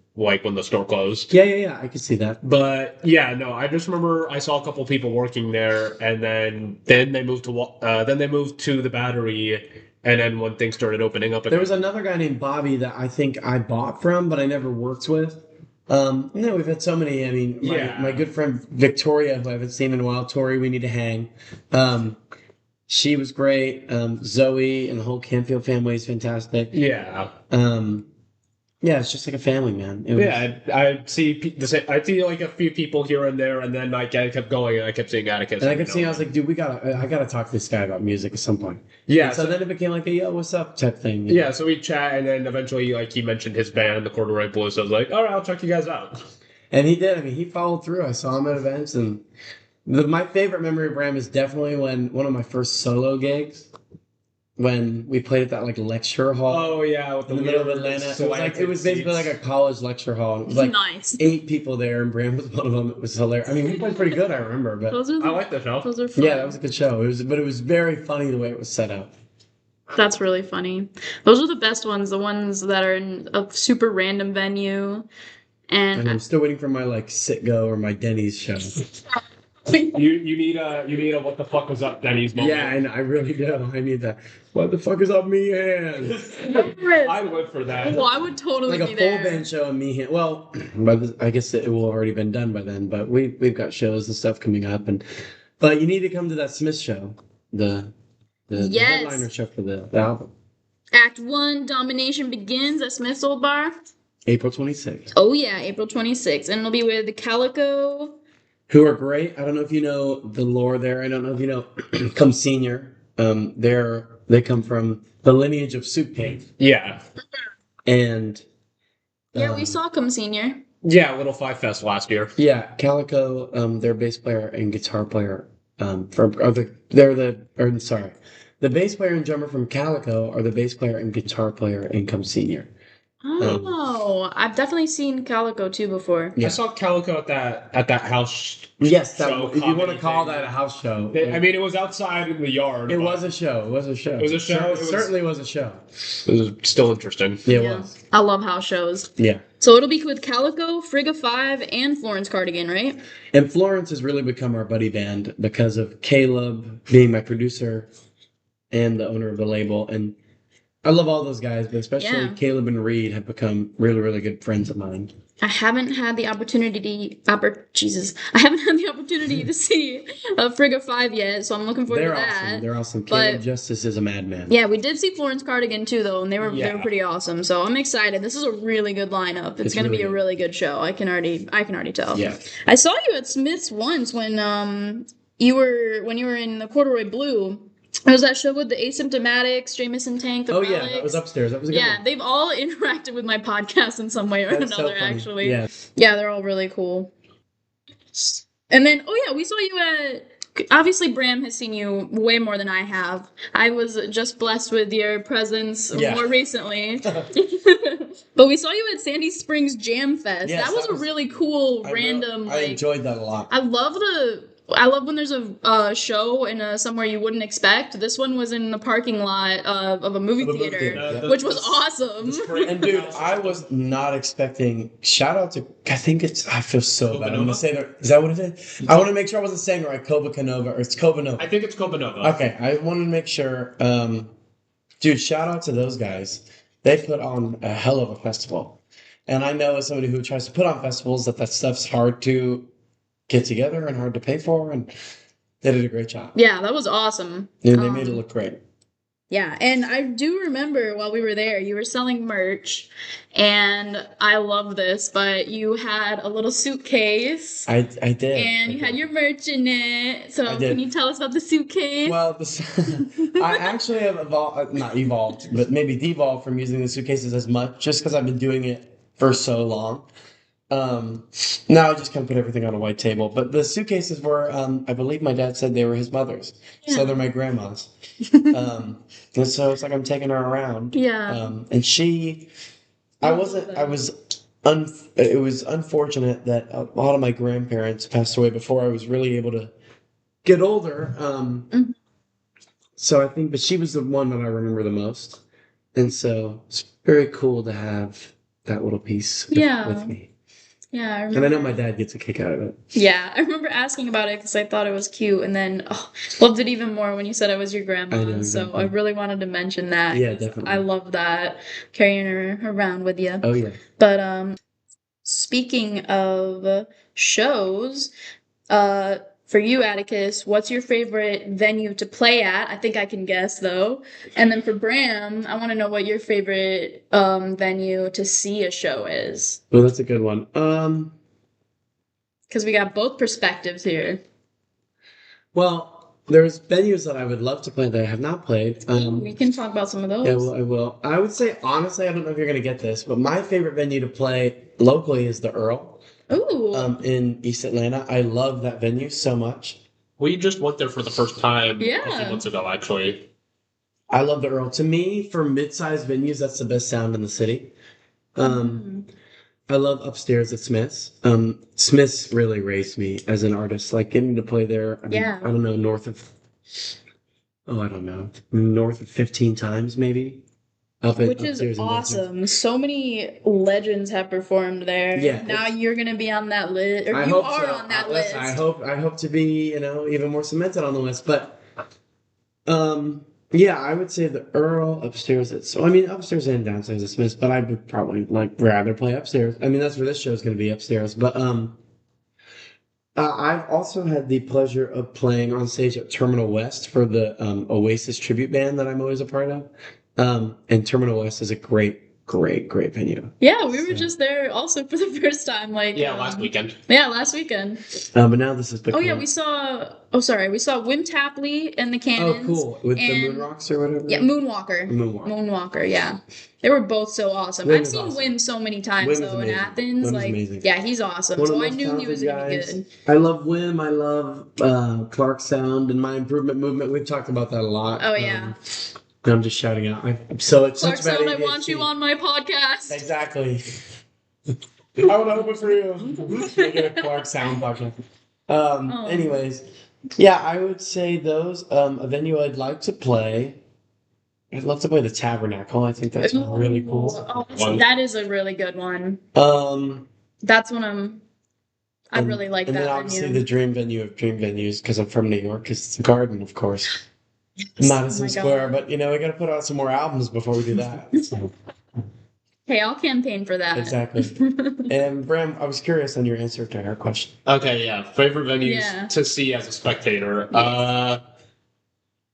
Speaker 4: the store closed.
Speaker 3: Yeah, I could see that.
Speaker 4: But yeah, no, I just remember I saw a couple people working there, and then they moved to the Battery, and then when things started opening up,
Speaker 3: there was another guy named Bobby that I think I bought from, but I never worked with. We've had so many. I mean, my good friend Victoria, who I haven't seen in a while, Tori, we need to hang. She was great. Zoe and the whole Canfield family is fantastic.
Speaker 4: Yeah.
Speaker 3: Yeah, it's just like a family, man.
Speaker 4: I see like a few people here and there, and then I kept going, and I kept seeing Atticus.
Speaker 3: And I kept seeing, I was like, dude, I gotta talk to this guy about music at some point.
Speaker 4: Yeah.
Speaker 3: And so then it became like a yo, what's up type thing.
Speaker 4: Yeah, so we chat, and then eventually, like, he mentioned his band, the Corduroy Blues. So I was like, all right, I'll check you guys out.
Speaker 3: And he did. I mean, he followed through. I saw him at events, and my favorite memory of Bram is definitely when one of my first solo gigs. When we played at that like lecture hall.
Speaker 4: Oh yeah, with
Speaker 3: in the middle of Atlanta. It was basically like a college lecture hall. It was like
Speaker 2: nice.
Speaker 3: 8 people there, and Bram was one of them. It was hilarious. I mean, we played pretty good, I remember. But
Speaker 4: I like the show.
Speaker 2: Those are fun.
Speaker 3: Yeah, that was a good show. It was very funny the way it was set up.
Speaker 2: That's really funny. Those are the best ones. The ones that are in a super random venue. And
Speaker 3: I'm still waiting for my like Sitgo or my Denny's show.
Speaker 4: You need a what the fuck was up Denny's moment.
Speaker 3: Yeah, and I really do. I need that. What the fuck is up, me hands?
Speaker 4: I live for that.
Speaker 2: Well, I would totally
Speaker 3: like
Speaker 2: be
Speaker 3: a
Speaker 2: there.
Speaker 3: full band show of me hand. Well, but I guess it will already been done by then. But we've got shows and stuff coming up, but you need to come to that Smith show, the headliner show for the album.
Speaker 2: Act 1, Domination begins at Smith's Old Bar.
Speaker 3: April 26th.
Speaker 2: Oh yeah, April 26th, and it'll be with the Calico.
Speaker 3: Who are great. I don't know if you know the lore there. I don't know if you know Come Senior. They come from the lineage of Soup King.
Speaker 4: Yeah.
Speaker 3: And
Speaker 2: we saw Come Senior.
Speaker 4: Yeah, Little Five Fest last year.
Speaker 3: Yeah, Calico, their bass player and guitar player the bass player and drummer from Calico are the bass player and guitar player in Come Senior.
Speaker 2: Oh, I've definitely seen Calico too before.
Speaker 4: Yeah. I saw Calico at that house.
Speaker 3: Yes, if you want to call that a house show.
Speaker 4: I mean, it was outside in the yard.
Speaker 3: It was a show. It was a show. It certainly was a show.
Speaker 4: It was still interesting.
Speaker 3: Yeah, it was.
Speaker 2: I love house shows.
Speaker 3: Yeah.
Speaker 2: So it'll be with Calico, Frigga 5, and Florence Cardigan, right?
Speaker 3: And Florence has really become our buddy band because of Caleb being my producer and the owner of the label. And I love all those guys, but especially Caleb and Reed have become really, really good friends of mine.
Speaker 2: I haven't had the opportunity. I haven't had the opportunity to see Frigga 5 yet, so I'm looking forward to that.
Speaker 3: Awesome. They're awesome. Caleb Justice is a madman.
Speaker 2: Yeah, we did see Florence Cardigan too, though, and they were pretty awesome. So I'm excited. This is a really good lineup. It's going to be a really good show. I can already tell.
Speaker 3: Yeah.
Speaker 2: I saw you at Smith's once when you were in the Corduroy Blue. It was that show with the Asymptomatics, Jameson Tank, the Relics.
Speaker 3: Yeah, that was upstairs. That was a good one.
Speaker 2: They've all interacted with my podcast in some way or another, actually.
Speaker 3: Yeah.
Speaker 2: Yeah, they're all really cool. And then, we saw you at... Obviously, Bram has seen you way more than I have. I was just blessed with your presence more recently. But we saw you at Sandy Springs Jam Fest.
Speaker 3: Yes,
Speaker 2: that was a really cool, random...
Speaker 3: I enjoyed that a lot.
Speaker 2: I love when there's a show in somewhere you wouldn't expect. This one was in the parking lot of a movie theater, which was awesome.
Speaker 3: And dude, I was not expecting. Shout out to I feel so bad. I'm gonna say that. Is that what it is? I want to make sure I wasn't saying it right. Cobanova, or it's Cobanova.
Speaker 4: I think it's Cobanova.
Speaker 3: Okay, I wanted to make sure. Dude, shout out to those guys. They put on a hell of a festival. And I know as somebody who tries to put on festivals that stuff's hard to get together and hard to pay for, and they did a great job.
Speaker 2: Yeah, that was awesome.
Speaker 3: And they made it look great.
Speaker 2: Yeah, and I do remember while we were there, you were selling merch, and I love this, but you had a little suitcase.
Speaker 3: I did.
Speaker 2: And you had your merch in it. So can you tell us about the suitcase?
Speaker 3: Well, I actually have not evolved, but maybe devolved from using the suitcases as much, just because I've been doing it for so long. Now I just kind of put everything on a white table. But the suitcases were, I believe my dad said they were his mother's. Yeah. So they're my grandma's. And so it's like I'm taking her around.
Speaker 2: Yeah.
Speaker 3: And it was unfortunate that a lot of my grandparents passed away before I was really able to get older. So I think, but she was the one that I remember the most. And so it's very cool to have that little piece with me.
Speaker 2: Yeah, I remember.
Speaker 3: And I know my dad gets a kick out of it.
Speaker 2: Yeah, I remember asking about it because I thought it was cute, and then loved it even more when you said I was your grandma.
Speaker 3: I know, exactly.
Speaker 2: So I really wanted to mention that.
Speaker 3: Yeah, definitely.
Speaker 2: I love that, carrying her around with you.
Speaker 3: Oh, yeah.
Speaker 2: But speaking of shows, for you, Atticus, what's your favorite venue to play at? I think I can guess, though. And then for Bram, I want to know what your favorite venue to see a show is.
Speaker 3: Well, that's a good one.
Speaker 2: Because we got both perspectives here.
Speaker 3: Well, there's venues that I would love to play that I have not played.
Speaker 2: We can talk about some of those.
Speaker 3: Yeah, well, I will. I would say, honestly, I don't know if you're going to get this, but my favorite venue to play locally is the Earl.
Speaker 2: Ooh.
Speaker 3: In East Atlanta. I love that venue so much.
Speaker 4: We just went there for the first time a few
Speaker 2: Yeah.
Speaker 4: months ago, actually.
Speaker 3: I love the Earl. To me, for mid-sized venues, that's the best sound in the city. I love upstairs at Smith's. Smith's really raised me as an artist. Like getting to play there, I don't know, north of 15 times maybe.
Speaker 2: Which is awesome. So many legends have performed there.
Speaker 3: Yeah.
Speaker 2: Now you're gonna be on that list, or
Speaker 3: I
Speaker 2: you
Speaker 3: hope
Speaker 2: are
Speaker 3: so.
Speaker 2: on that
Speaker 3: Listen,
Speaker 2: list.
Speaker 3: I hope to be, even more cemented on the list. But yeah, I would say the Earl upstairs upstairs and downstairs at Smith's, but I would probably rather play upstairs. I mean, that's where this show is gonna be, upstairs. But I've also had the pleasure of playing on stage at Terminal West for the Oasis tribute band that I'm always a part of. And Terminal West is a great venue.
Speaker 2: Yeah, we were just there also for the first time.
Speaker 4: Last weekend.
Speaker 2: Yeah, last weekend.
Speaker 3: But now this is
Speaker 2: Oh yeah, we saw Wim Tapley and the Cannons.
Speaker 3: Oh, cool. With the Moonrocks or whatever?
Speaker 2: Yeah, Moonwalker, yeah. They were both so awesome. I've seen Wim so many times, though, in Athens.
Speaker 3: Wim's amazing.
Speaker 2: Yeah, he's awesome. So I knew he was going to be good.
Speaker 3: I love Wim. I love Clark Sound and My Improvement Movement. We've talked about that a lot.
Speaker 2: Oh, yeah.
Speaker 3: I'm just shouting out. I'm so excited.
Speaker 2: Clark Sound, I want you on my podcast.
Speaker 3: Exactly. I want to open for you. Get a Clark Sound podcast. Anyways, yeah, I would say those. A venue I'd like to play. I'd love to play the Tabernacle. I think that's really cool.
Speaker 2: Oh, that is a really good one. That's one I really like that venue.
Speaker 3: And then obviously the dream venue of dream venues, because I'm from New York, is the Garden, of course. Madison Square, but we got to put out some more albums before we do that. So.
Speaker 2: Hey, I'll campaign for that.
Speaker 3: Exactly. And Bram, I was curious on your answer to her question.
Speaker 4: Okay, yeah. Favorite venues to see as a spectator. Yes.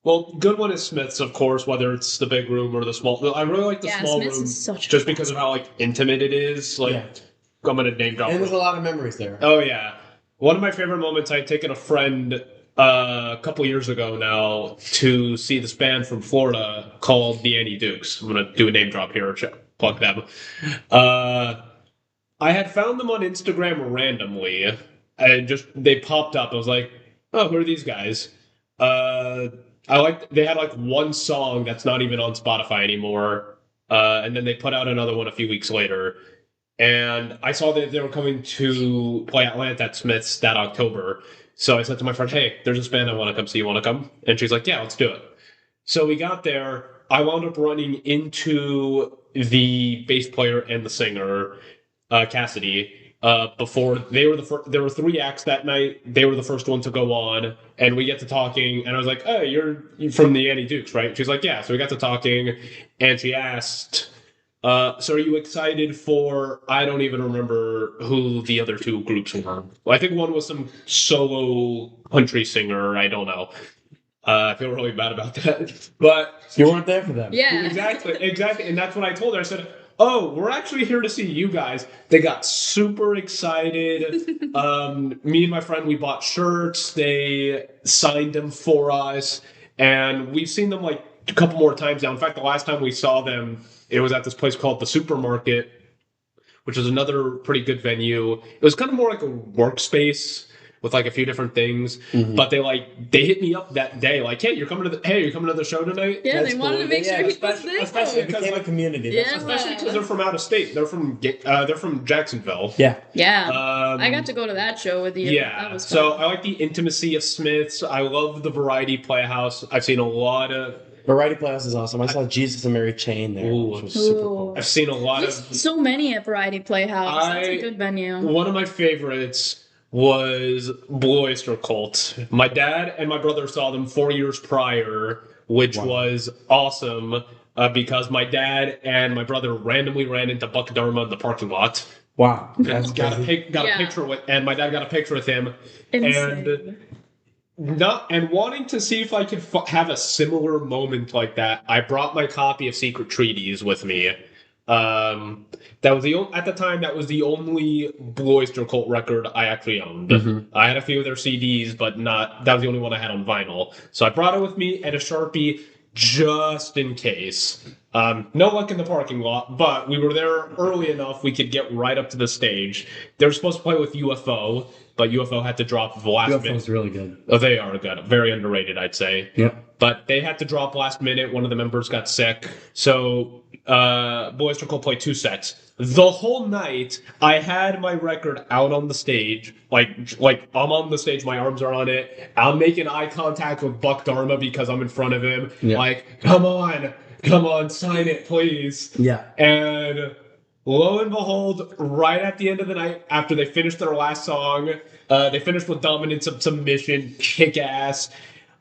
Speaker 4: Well, good one is Smith's, of course, whether it's the big room or the small. I really like the small
Speaker 2: Smith's
Speaker 4: room just because of how intimate it is. I'm gonna name drop.
Speaker 3: And there's a lot of memories there.
Speaker 4: Oh yeah. One of my favorite moments, I'd taken a friend a couple years ago now to see this band from Florida called the Annie Dukes. I'm gonna do a name drop here, plug them. I had found them on Instagram randomly, and they popped up. I was like, oh, who are these guys? They had one song that's not even on Spotify anymore, and then they put out another one a few weeks later. And I saw that they were coming to play Atlanta at Smith's that October. So I said to my friend, hey, there's this band I want to come see. You want to come? And she's like, yeah, let's do it. So we got there. I wound up running into the bass player and the singer, Cassidy, before they were there were 3 acts that night. They were the first one to go on, and we get to talking, and I was like, oh, you're from the Annie Dukes, right? She's like, yeah. So we got to talking, and she asked, So are you excited for? I don't even remember who the other two groups were. Well, I think one was some solo country singer. I don't know. I feel really bad about that, but
Speaker 3: You weren't there for them.
Speaker 2: Yeah.
Speaker 4: exactly, and that's what I told her. I said, "Oh, we're actually here to see you guys." They got super excited. Me and my friend, we bought shirts. They signed them for us, and we've seen them like a couple more times now. In fact, the last time we saw them, it was at this place called the Supermarket, which is another pretty good venue. It was kind of more like a workspace with like a few different things, but they hit me up that day like, hey, you're coming to the show tonight.
Speaker 2: Yeah,
Speaker 3: That's
Speaker 2: they wanted to
Speaker 3: cool.
Speaker 2: make
Speaker 3: Yeah,
Speaker 2: sure he was there.
Speaker 4: especially
Speaker 3: It became a community.
Speaker 2: Yeah.
Speaker 3: That's
Speaker 4: Especially because they're from out of state. They're from Jacksonville.
Speaker 3: Yeah.
Speaker 2: Yeah.
Speaker 4: Um,
Speaker 2: I got to go to that show with you.
Speaker 4: Yeah.
Speaker 2: That was fun.
Speaker 4: So I like the intimacy of Smiths. I love the Variety Playhouse. I've seen a lot of.
Speaker 3: Variety Playhouse is awesome. I saw Jesus and Mary Chain there,
Speaker 4: Ooh.
Speaker 3: which was super
Speaker 2: Ooh.
Speaker 3: cool.
Speaker 4: I've seen a lot
Speaker 2: There's
Speaker 4: of.
Speaker 2: so many at Variety Playhouse. That's a good venue.
Speaker 4: One of my favorites was Blue Oyster Cult. My dad and my brother saw them 4 years prior, which was awesome because my dad and my brother randomly ran into Buck Dharma in the parking lot.
Speaker 3: Wow. That's
Speaker 4: Got a
Speaker 3: crazy.
Speaker 4: picture with, and my dad got a picture with him,
Speaker 2: Insane.
Speaker 4: and wanting to see if I could have a similar moment like that. I brought my copy of Secret Treaties with me. That was at the time that was the only Blue Oyster Cult record I actually owned. I had a few of their CDs, but that was the only one I had on vinyl. So I brought it with me and a Sharpie just in case. No luck in the parking lot, but we were there early enough we could get right up to the stage. They were supposed to play with UFO, but UFO had to drop the last minute.
Speaker 3: UFO's really good.
Speaker 4: Oh, they are good. Very underrated, I'd say.
Speaker 3: Yep.
Speaker 4: But they had to drop last minute. One of the members got sick. So Blue Oyster Cult played 2 sets. The whole night, I had my record out on the stage. Like I'm on the stage, my arms are on it. I'm making eye contact with Buck Dharma because I'm in front of him.
Speaker 3: Yeah.
Speaker 4: Like, come on, sign it, please.
Speaker 3: Yeah.
Speaker 4: And lo and behold, right at the end of the night, after they finished their last song, they finished with Dominance of Submission, kick ass.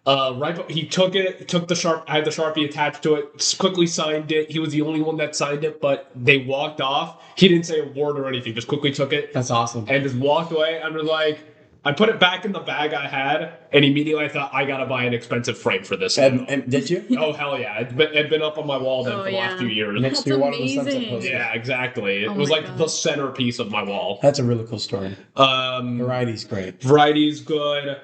Speaker 4: He took the Sharp. I had the Sharpie attached to it. Quickly signed it. He was the only one that signed it, but they walked off. He didn't say a word or anything. Just quickly took it
Speaker 3: That's awesome.
Speaker 4: and just walked away. And was like, I put it back in the bag I had, and immediately I thought I gotta buy an expensive frame for this.
Speaker 3: And did you?
Speaker 4: Oh hell yeah! It'd been up on my wall then for the last few years.
Speaker 3: Next to your
Speaker 2: That's
Speaker 3: Water the Sunset
Speaker 2: amazing.
Speaker 3: poster.
Speaker 4: Yeah, exactly. It
Speaker 2: Oh
Speaker 4: was
Speaker 2: my
Speaker 4: like
Speaker 2: God.
Speaker 4: the centerpiece of my wall.
Speaker 3: That's a really cool story. Variety's great.
Speaker 4: Variety's good.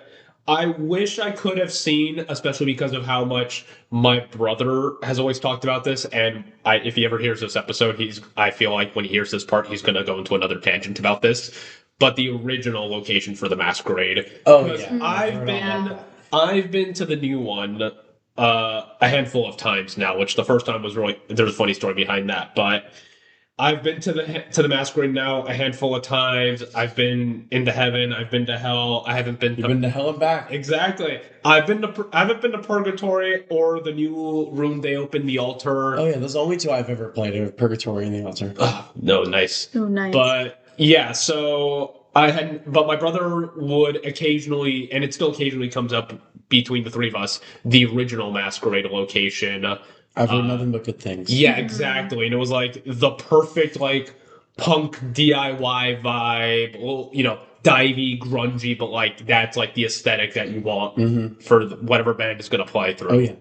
Speaker 4: I wish I could have seen, especially because of how much my brother has always talked about this. And if he ever hears this episode, I feel like when he hears this part, he's going to go into another tangent about this. But the original location for the Masquerade.
Speaker 3: Oh,
Speaker 4: 'Cause
Speaker 3: yeah.
Speaker 4: I've been to the new one a handful of times now, which the first time was really, there's a funny story behind that. But I've been to the Masquerade now a handful of times. I've been into heaven. I've been to hell. I haven't been to...
Speaker 3: You've been to hell and back.
Speaker 4: Exactly. I haven't been to Purgatory or the new room they opened, the altar.
Speaker 3: Oh, yeah. Those are the only 2 I've ever played are Purgatory and the Altar.
Speaker 4: No, nice.
Speaker 2: Oh, nice.
Speaker 4: But yeah, so but my brother would occasionally, and it still occasionally comes up between the 3 of us, the original Masquerade location.
Speaker 3: I've heard nothing but good things.
Speaker 4: Yeah, exactly. And it was like the perfect like punk DIY vibe. Well, divey, grungy, but like that's like the aesthetic that you want for whatever band is going to play through.
Speaker 3: Oh, yeah.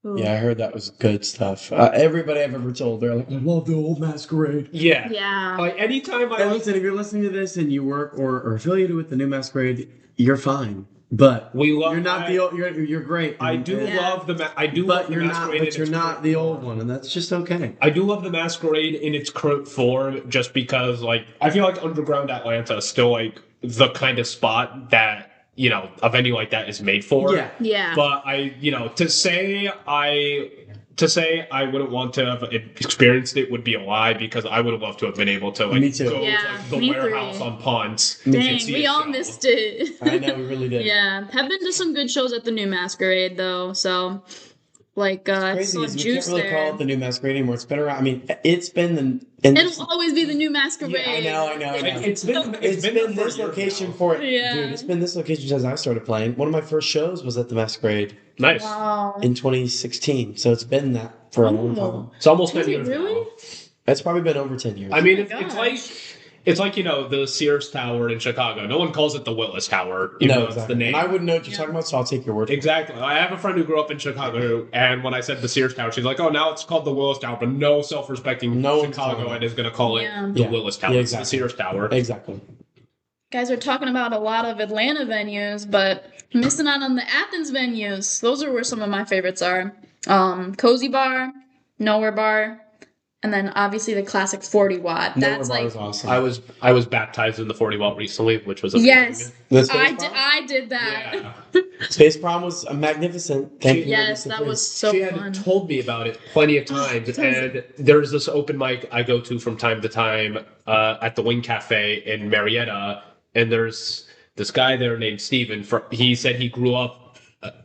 Speaker 2: Ooh.
Speaker 3: Yeah, I heard that was good stuff. Everybody I've ever told, they're like, I love the old Masquerade.
Speaker 4: Yeah.
Speaker 2: Yeah.
Speaker 4: Like anytime
Speaker 3: And listen, if you're listening to this and you work or are affiliated with the new Masquerade, you're fine. But you're not the old. You're great.
Speaker 4: I do love the. I do love the Masquerade.
Speaker 3: But you're not the old one, and that's just okay.
Speaker 4: I do love the Masquerade in its current form, just because like I feel like underground Atlanta is still like the kind of spot that a venue like that is made for.
Speaker 3: Yeah.
Speaker 2: Yeah.
Speaker 4: But to say I wouldn't want to have experienced it would be a lie, because I would have loved to have been able to
Speaker 3: Me too.
Speaker 4: go
Speaker 2: Yeah,
Speaker 4: to like, the
Speaker 2: me
Speaker 4: warehouse
Speaker 2: three.
Speaker 4: on Ponce.
Speaker 3: Me
Speaker 2: Dang,
Speaker 4: and see
Speaker 2: we
Speaker 4: a
Speaker 2: all
Speaker 4: show.
Speaker 2: missed it.
Speaker 3: I know, we really did.
Speaker 2: Yeah. Have been to some good shows at the new Masquerade, though, so... Like I
Speaker 3: Crazy
Speaker 2: saw
Speaker 3: is we
Speaker 2: Juice
Speaker 3: can't really
Speaker 2: there.
Speaker 3: call it the new masquerade anymore. It's been around. I mean, it's been the.
Speaker 2: It'll always be the new masquerade.
Speaker 3: Yeah, I know.
Speaker 4: It's been
Speaker 3: It's been
Speaker 4: there for
Speaker 3: this
Speaker 4: a year
Speaker 3: location
Speaker 4: now.
Speaker 3: for
Speaker 2: Yeah.
Speaker 3: dude. It's been this location since I started playing. One of my first shows was at the Masquerade
Speaker 4: Nice.
Speaker 2: Wow.
Speaker 3: in 2016. So it's been that for a long time.
Speaker 4: It's almost
Speaker 2: Is
Speaker 4: 10
Speaker 2: it
Speaker 4: years
Speaker 2: really?
Speaker 4: now.
Speaker 3: It's probably been over 10 years.
Speaker 4: I mean,
Speaker 2: Oh my
Speaker 4: it's like the Sears Tower in Chicago. No one calls it the Willis Tower, even
Speaker 3: no,
Speaker 4: though it's
Speaker 3: exactly.
Speaker 4: the name.
Speaker 3: And I wouldn't know what you're talking about, so I'll take your word.
Speaker 4: Exactly. I have a friend who grew up in Chicago, and when I said the Sears Tower, she's like, "Oh, now it's called the Willis Tower," but no self-respecting
Speaker 3: No one's calling
Speaker 4: Chicagoan
Speaker 3: it.
Speaker 4: is going to call
Speaker 2: Yeah.
Speaker 4: it the
Speaker 3: Yeah.
Speaker 4: Willis Tower.
Speaker 3: Yeah,
Speaker 4: It's the
Speaker 3: exactly.
Speaker 4: Sears Tower.
Speaker 3: Exactly.
Speaker 2: Guys are talking about a lot of Atlanta venues, but missing out on the Athens venues. Those are where some of my favorites are. Cozy Bar, Nowhere Bar, and then obviously the classic 40 watt.
Speaker 3: Nowhere
Speaker 2: That's
Speaker 3: Bar
Speaker 2: like
Speaker 3: is awesome.
Speaker 4: I was baptized in the 40 watt recently, which was amazing.
Speaker 2: yes,
Speaker 3: The Space Prom?
Speaker 2: I did that.
Speaker 4: Yeah.
Speaker 3: Space Prom was magnificent. Thank you.
Speaker 2: Yes,
Speaker 3: Lisa,
Speaker 2: that
Speaker 3: please.
Speaker 2: was so
Speaker 4: She had
Speaker 2: fun.
Speaker 4: told me about it plenty of times,
Speaker 2: tell us.
Speaker 4: and there's this open mic I go to from time to time at the Wing Cafe in Marietta, and there's this guy there named Steven. He said he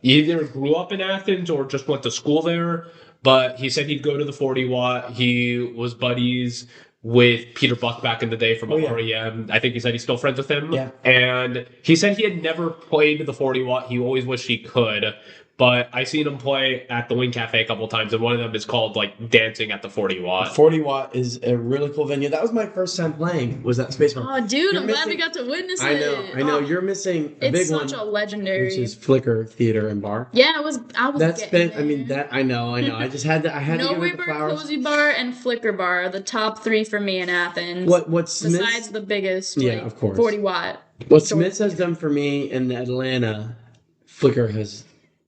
Speaker 4: either grew up in Athens or just went to school there, but he said he'd go to the 40 watt. He was buddies with Peter Buck back in the day from
Speaker 3: Oh, yeah.
Speaker 4: REM. I think he said he's still friends with him.
Speaker 3: Yeah.
Speaker 4: And he said he had never played the 40 watt. He always wished he could. But I seen him play at the Wing Cafe a couple of times, and one of them is called like Dancing at the 40 watt.
Speaker 3: 40 Watt is a really cool venue. That was my first time playing. Was that Space Prom?
Speaker 2: Oh, dude,
Speaker 3: You're
Speaker 2: I'm glad we
Speaker 3: missing-
Speaker 2: got to witness
Speaker 3: I
Speaker 2: it.
Speaker 3: know.
Speaker 2: Oh,
Speaker 3: You're missing a
Speaker 2: it's
Speaker 3: big
Speaker 2: such
Speaker 3: one,
Speaker 2: a legendary.
Speaker 3: which is Flicker Theater and Bar.
Speaker 2: Yeah, I was.
Speaker 3: That's
Speaker 2: getting
Speaker 3: been. I mean,
Speaker 2: there.
Speaker 3: that I know. I just had to. I had to give
Speaker 2: Nowhere
Speaker 3: it the
Speaker 2: Bar,
Speaker 3: flowers.
Speaker 2: Cozy Bar, and Flicker Bar are the top three for me in Athens.
Speaker 3: What Smith?
Speaker 2: Besides the biggest,
Speaker 3: Yeah,
Speaker 2: like,
Speaker 3: of course.
Speaker 2: 40 watt.
Speaker 3: What Smith has done for me in Atlanta, Flicker has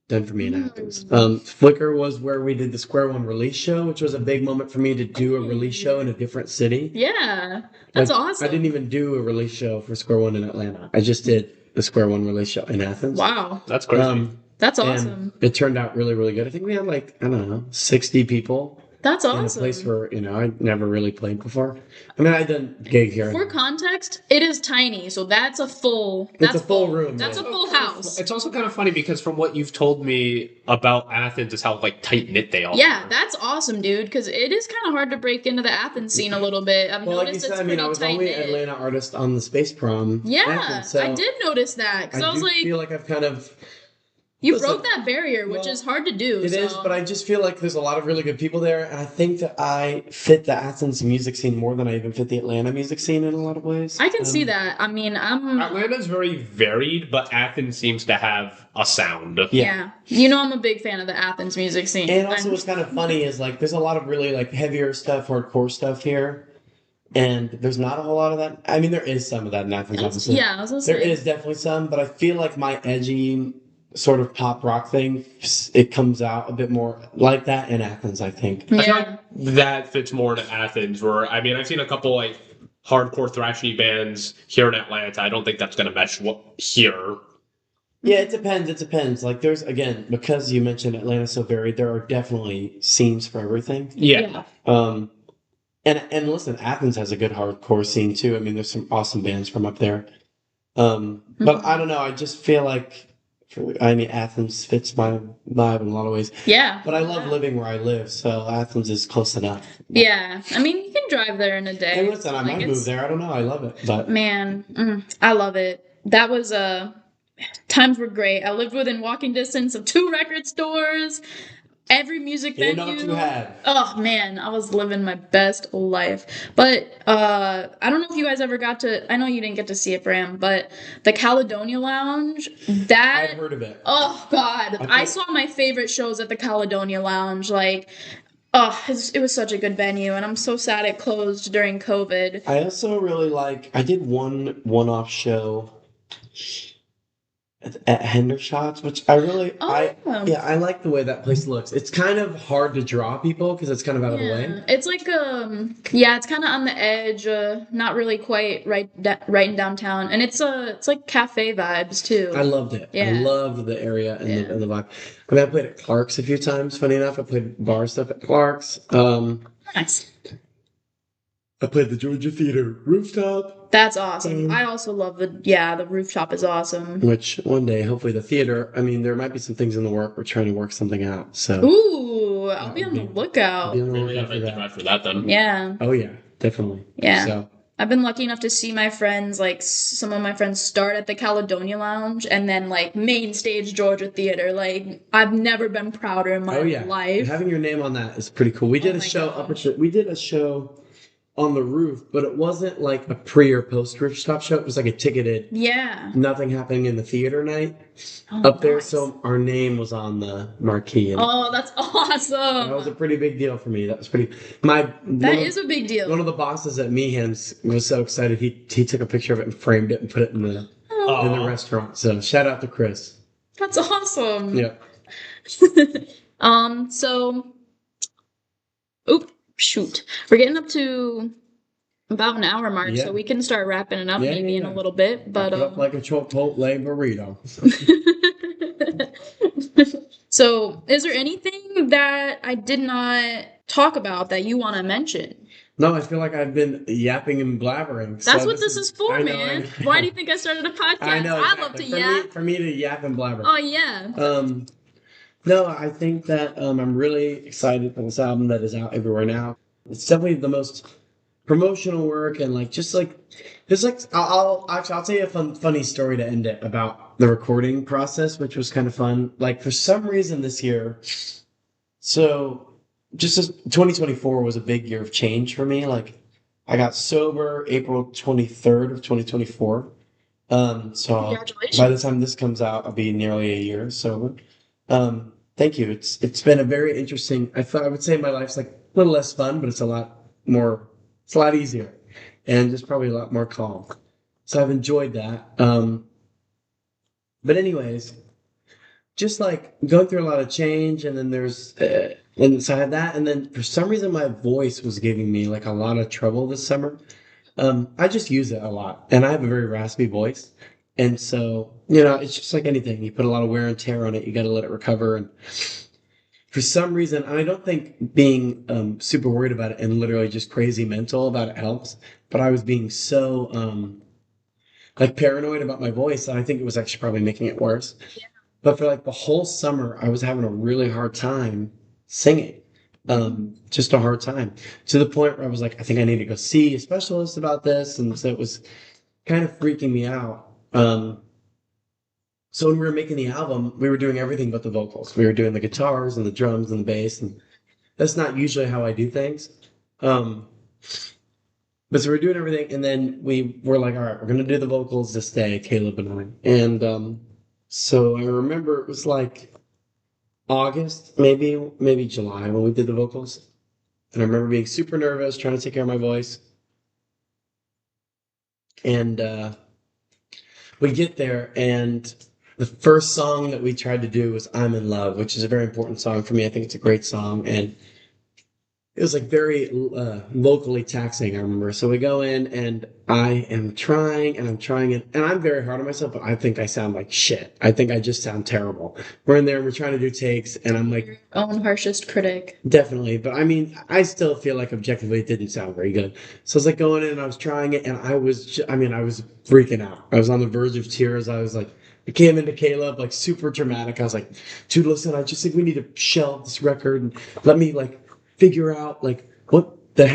Speaker 3: done for me in Athens. Flicker was where we did the Square One release show, which was a big moment for me to do a release show in a different city.
Speaker 2: Yeah, that's
Speaker 3: Like,
Speaker 2: awesome.
Speaker 3: I didn't even do a release show for Square One in Atlanta. I just did the Square One release show in Athens.
Speaker 2: Wow,
Speaker 4: That's crazy.
Speaker 2: that's
Speaker 3: and
Speaker 2: awesome.
Speaker 3: it turned out really, really good. I think we had like, I don't know, 60 people
Speaker 2: That's
Speaker 3: in a
Speaker 2: awesome.
Speaker 3: place where, I'd never really played before. I mean, I'd done gig here.
Speaker 2: For context, it is tiny, so that's a full.
Speaker 3: It's
Speaker 2: That's
Speaker 3: a full room,
Speaker 2: That's
Speaker 3: yeah.
Speaker 2: a full house.
Speaker 4: It's also kind of funny because from what you've told me about Athens is how like tight knit they all
Speaker 2: Yeah,
Speaker 4: are.
Speaker 2: that's awesome, dude. Because it is kind of hard to break into the Athens scene a little bit. I've
Speaker 3: Well, like you
Speaker 2: noticed
Speaker 3: said,
Speaker 2: it's
Speaker 3: I mean,
Speaker 2: pretty
Speaker 3: I was
Speaker 2: tight
Speaker 3: only
Speaker 2: knit.
Speaker 3: Atlanta artist on the Space Prom.
Speaker 2: Yeah,
Speaker 3: Athens, so
Speaker 2: I did notice that because I was
Speaker 3: do
Speaker 2: like,
Speaker 3: feel like I've kind of.
Speaker 2: you
Speaker 3: listen,
Speaker 2: broke that barrier, which
Speaker 3: well,
Speaker 2: is hard to do.
Speaker 3: It
Speaker 2: so.
Speaker 3: is, but I just feel like there's a lot of really good people there, and I think that I fit the Athens music scene more than I even fit the Atlanta music scene in a lot of ways.
Speaker 2: I can see that. I mean,
Speaker 4: Atlanta's very varied, but Athens seems to have a sound.
Speaker 2: yeah. I'm a big fan of the Athens music scene.
Speaker 3: And also, what's kind of funny is like there's a lot of really like heavier stuff, hardcore stuff here, and there's not a whole lot of that. I mean, there is some of that in Athens, obviously.
Speaker 2: Yeah, I was gonna
Speaker 3: There
Speaker 2: say.
Speaker 3: is definitely some, but I feel like my edgy sort of pop rock thing, it comes out a bit more like that in Athens, I think.
Speaker 4: I feel
Speaker 2: Yeah.
Speaker 4: like that fits more into Athens, where I mean I've seen a couple like hardcore thrashy bands here in Atlanta. I don't think that's gonna mesh here.
Speaker 3: Yeah, it depends. It depends. Like, there's, again, because you mentioned Atlanta's so varied, there are definitely scenes for everything.
Speaker 4: Yeah.
Speaker 3: And listen, Athens has a good hardcore scene too. I mean, there's some awesome bands from up there. But I don't know. I just feel like, Athens fits my vibe in a lot of ways.
Speaker 2: Yeah.
Speaker 3: But I love living where I live, so Athens is close enough.
Speaker 2: Yeah. I mean, you can drive there in a day.
Speaker 3: Hey, listen, I
Speaker 2: Like,
Speaker 3: might
Speaker 2: it's-
Speaker 3: move there. I don't know. I love it. But
Speaker 2: Man, I love it. That was times were great. I lived within walking distance of 2 record stores, every music
Speaker 3: you
Speaker 2: venue.
Speaker 3: know what you had.
Speaker 2: Oh man, I was living my best life. But I don't know if you guys ever got to. I know you didn't get to see it, Bram, but the Caledonia Lounge. That
Speaker 3: I've heard of it.
Speaker 2: oh god,
Speaker 3: Okay.
Speaker 2: I saw my favorite shows at the Caledonia Lounge. Like, oh, it was such a good venue, and I'm so sad it closed during COVID.
Speaker 3: I also really I did one-off show at Hendershots, which I really, I like the way that place looks. It's kind of hard to draw people because it's kind of out of the way.
Speaker 2: It's like it's kind of on the edge, not really quite right in downtown, and it's like cafe vibes too.
Speaker 3: I loved it. I
Speaker 2: Yeah.
Speaker 3: loved the area and the vibe. I mean, I played at Clark's a few times. Funny enough, I played bar stuff at Clark's.
Speaker 2: Nice.
Speaker 3: I played the Georgia Theater rooftop.
Speaker 2: That's awesome. I also love the rooftop is awesome.
Speaker 3: Which one day, hopefully, the theater. I mean, there might be some things in the work. We're trying to work something out. So
Speaker 2: Ooh, I'll be on the
Speaker 3: Be
Speaker 2: lookout.
Speaker 3: on the
Speaker 4: Maybe
Speaker 3: lookout
Speaker 4: I'll
Speaker 3: for
Speaker 4: make the
Speaker 3: that.
Speaker 4: drive for that then.
Speaker 2: Yeah.
Speaker 3: Oh yeah, definitely.
Speaker 2: Yeah.
Speaker 3: So
Speaker 2: I've been lucky enough to see my friends, like some of my friends start at the Caledonia Lounge and then like main stage Georgia Theater. Like I've never been prouder in my
Speaker 3: oh yeah,
Speaker 2: life.
Speaker 3: having your name on that is pretty cool. We did
Speaker 2: Oh
Speaker 3: a
Speaker 2: my
Speaker 3: show
Speaker 2: gosh.
Speaker 3: we did a show on the roof, but it wasn't like a pre or post rooftop show. It was like a ticketed,
Speaker 2: Yeah.
Speaker 3: nothing happening in the theater night
Speaker 2: Oh,
Speaker 3: up there.
Speaker 2: nice.
Speaker 3: So our name was on the marquee, and
Speaker 2: Oh, that's
Speaker 3: that was a
Speaker 2: awesome.
Speaker 3: pretty big deal for me. That was pretty. That
Speaker 2: That is a big
Speaker 3: one
Speaker 2: deal.
Speaker 3: of the bosses at Meehan's was so excited. He took a picture of it and framed it and put it in the
Speaker 2: Oh,
Speaker 3: restaurant. So shout out to Chris.
Speaker 2: that's awesome.
Speaker 3: Yeah.
Speaker 2: So, oop, shoot. We're getting up to about an hour mark,
Speaker 3: Yeah.
Speaker 2: so we can start wrapping it up
Speaker 3: Yeah,
Speaker 2: maybe
Speaker 3: yeah,
Speaker 2: in a
Speaker 3: yeah.
Speaker 2: little bit. But
Speaker 3: Wrap it up like a Chipotle burrito.
Speaker 2: so, is there anything that I did not talk about that you want to mention?
Speaker 3: No, I feel like I've been yapping and blabbering.
Speaker 2: That's
Speaker 3: so
Speaker 2: what this is for,
Speaker 3: I know,
Speaker 2: man.
Speaker 3: I know.
Speaker 2: Why do you think I started a podcast?
Speaker 3: I know.
Speaker 2: I love to
Speaker 3: exactly.
Speaker 2: yap.
Speaker 3: For me to yap and blabber.
Speaker 2: Oh yeah.
Speaker 3: No, I think that I'm really excited for this album that is out everywhere now. It's definitely the most promotional work and I'll tell you a funny story to end it about the recording process, which was kind of fun. Like for some reason this year, so just as 2024 was a big year of change for me. Like I got sober April 23rd of 2024. So
Speaker 2: Congratulations.
Speaker 3: by the time this comes out, I'll be nearly a year sober. Thank you. It's been a very interesting. I would say my life's like a little less fun, but it's a lot easier, and just probably a lot more calm. So I've enjoyed that. But anyways, just like going through a lot of change, and then and so I had that, and then for some reason my voice was giving me like a lot of trouble this summer. I just use it a lot, and I have a very raspy voice, and so it's just like anything. You put a lot of wear and tear on it. You got to let it recover, and for some reason, and I don't think being super worried about it and literally just crazy mental about it helps. But I was being so like paranoid about my voice, and I think it was actually probably making it worse.
Speaker 2: Yeah.
Speaker 3: But for like the whole summer, I was having a really hard time singing. Just a hard time to the point where I was like, I think I need to go see a specialist about this. And so it was kind of freaking me out. So when we were making the album, we were doing everything but the vocals. We were doing the guitars and the drums and the bass. And that's not usually how I do things. But so we're doing everything. And then we were like, all right, we're going to do the vocals this day, Caleb and I. And so I remember it was like August, maybe July when we did the vocals. And I remember being super nervous, trying to take care of my voice. And we get there, and the first song that we tried to do was I'm in Love, which is a very important song for me. I think it's a great song. And it was like very vocally taxing, I remember. So we go in, and I am trying, and I'm trying it. And I'm very hard on myself, but I think I sound like shit. I think I just sound terrible. We're in there, and we're trying to do takes, and I'm like...
Speaker 2: Your own harshest critic.
Speaker 3: Definitely. But I mean, I still feel like objectively it didn't sound very good. So I was like going in, and I was trying it, and I was freaking out. I was on the verge of tears. I was like... I came into Caleb, like, super dramatic. I was like, dude, listen, I just think we need to shelve this record and let me, like, figure out like what the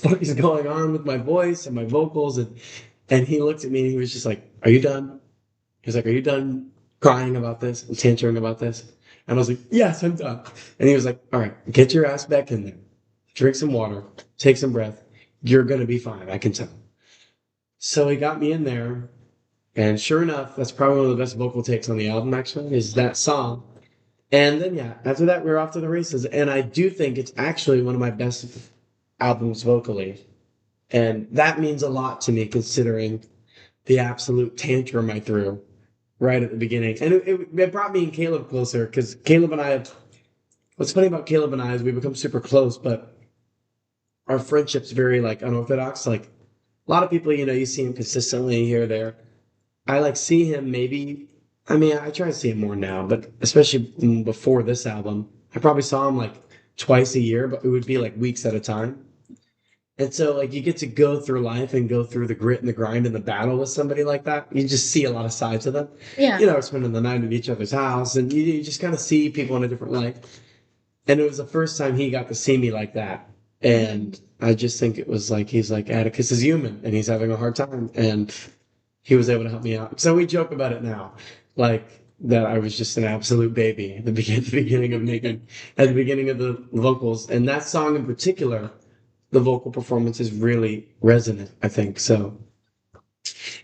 Speaker 3: fuck is going on with my voice and my vocals. And he looked at me and he was just like, are you done? He was like, are you done crying about this and tantruming about this? And I was like, yes, I'm done. And he was like, all right, get your ass back in there, drink some water, take some breath, you're gonna be fine, I can tell. So he got me in there, and sure enough, that's probably one of the best vocal takes on the album, actually, is that song. And then, yeah, after that, we were off to the races. And I do think it's actually one of my best albums vocally. And that means a lot to me, considering the absolute tantrum I threw right at the beginning. And it brought me and Caleb closer, because what's funny about Caleb and I is we become super close, but our friendship's very, like, unorthodox. Like, a lot of people, you see him consistently here or there. I, like, see him maybe... I mean, I try to see him more now, but especially before this album, I probably saw him like twice a year, but it would be like weeks at a time. And so, like, you get to go through life and go through the grit and the grind and the battle with somebody like that. You just see a lot of sides of them.
Speaker 2: Yeah.
Speaker 3: Spending the night at each other's house, and you just kind of see people in a different light. And it was the first time he got to see me like that. And I just think it was like, he's like, Atticus is human and he's having a hard time. And he was able to help me out. So we joke about it now. Like, that I was just an absolute baby at the beginning of at the beginning of the vocals. And that song in particular, the vocal performance is really resonant, I think. So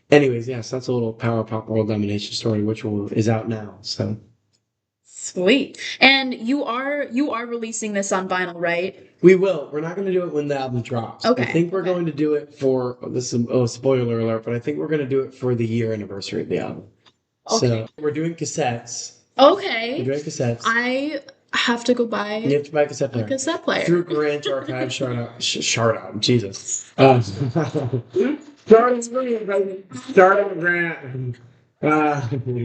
Speaker 3: anyways, yes, that's a little Power Pop World Domination story, which is out now. So
Speaker 2: Sweet. And you are releasing this on vinyl, right?
Speaker 3: we will. We're not going to do it when the album drops.
Speaker 2: Okay.
Speaker 3: I think we're going to do it for this is spoiler alert, but I think we're going to do it for the year anniversary of the album.
Speaker 2: Okay.
Speaker 3: So we're doing cassettes.
Speaker 2: Okay.
Speaker 3: We're doing cassettes.
Speaker 2: I have to go buy
Speaker 3: You have to buy a cassette player.
Speaker 2: a cassette player.
Speaker 3: Through Grant Archive, shout out, Jesus. Start on Grant.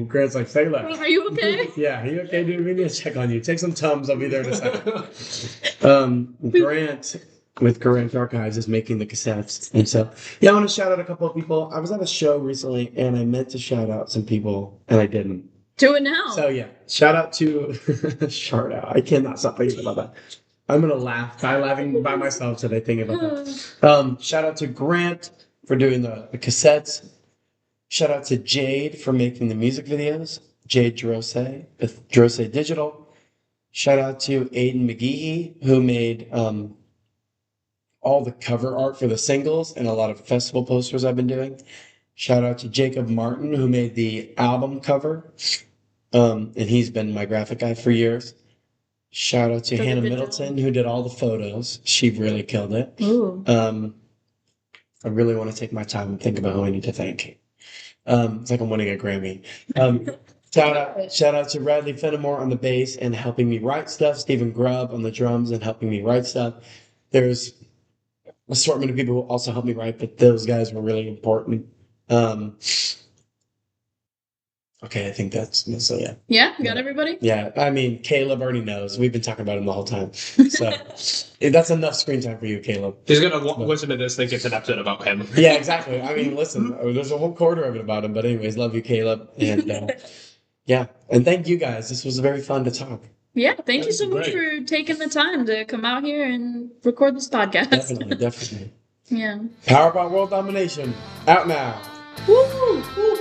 Speaker 3: Grant's like, say less.
Speaker 2: Are you okay?
Speaker 3: Yeah, are you okay, dude? We need to check on you. Take some Tums. I'll be there in a second. Grant with Grant Archives is making the cassettes. And so, yeah, I want to shout out a couple of people. I was at a show recently, and I meant to shout out some people, and I didn't.
Speaker 2: Do it now.
Speaker 3: So, yeah, shout out to... shout out. I cannot stop thinking about that. I'm going to laugh. I'm laughing by myself today thinking about that. Shout out to Grant for doing the cassettes. Shout out to Jade for making the music videos. Jade Drose with Drose Digital. Shout out to Aiden McGeehee, who made all the cover art for the singles and a lot of festival posters I've been doing. Shout out to Jacob Martin, who made the album cover. And he's been my graphic guy for years. Shout out to Hannah Middleton, who did all the photos. She really killed it.
Speaker 2: Ooh.
Speaker 3: I really want to take my time and think about who I need to thank. It's like I'm winning a Grammy. Shout out to Radley Fenimore on the bass and helping me write stuff. Stephen Grubb on the drums and helping me write stuff. There's an assortment of people who also helped me write, but those guys were really important. Okay, I think that's so. Yeah.
Speaker 2: Yeah, you got everybody?
Speaker 3: Yeah, I mean, Caleb already knows. We've been talking about him the whole time. So that's enough screen time for you, Caleb.
Speaker 4: He's going to listen to this, think it's an episode about him.
Speaker 3: Yeah, exactly. I mean, listen, there's a whole quarter of it about him. But anyways, love you, Caleb. And yeah, and thank you guys. This was very fun to talk.
Speaker 2: Yeah, thank you so much for taking the time to come out here and record this podcast.
Speaker 3: Definitely.
Speaker 2: Yeah.
Speaker 3: Power About World Domination, out now.
Speaker 2: Woo! Woo.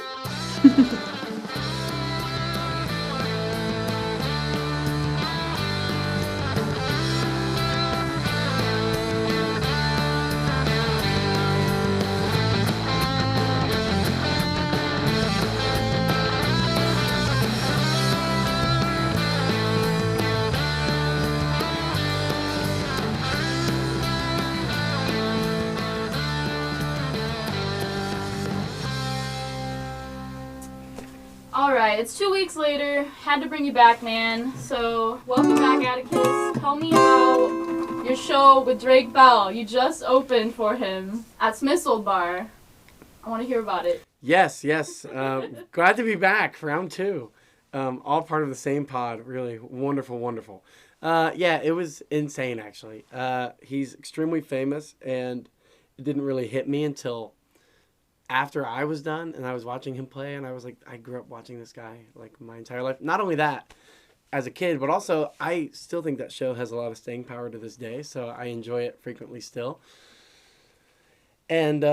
Speaker 2: Alright, it's 2 weeks later. Had to bring you back, man. So, welcome back, Atticus. Tell me about your show with Drake Bell. You just opened for him at Smith's Old Bar. I want to hear about it.
Speaker 3: Yes. Glad to be back for round 2. All part of the same pod. Really wonderful. Yeah, it was insane, actually. He's extremely famous, and it didn't really hit me until after I was done and I was watching him play, and I was like, I grew up watching this guy like my entire life. Not only that, as a kid, but also I still think that show has a lot of staying power to this day, so I enjoy it frequently still. And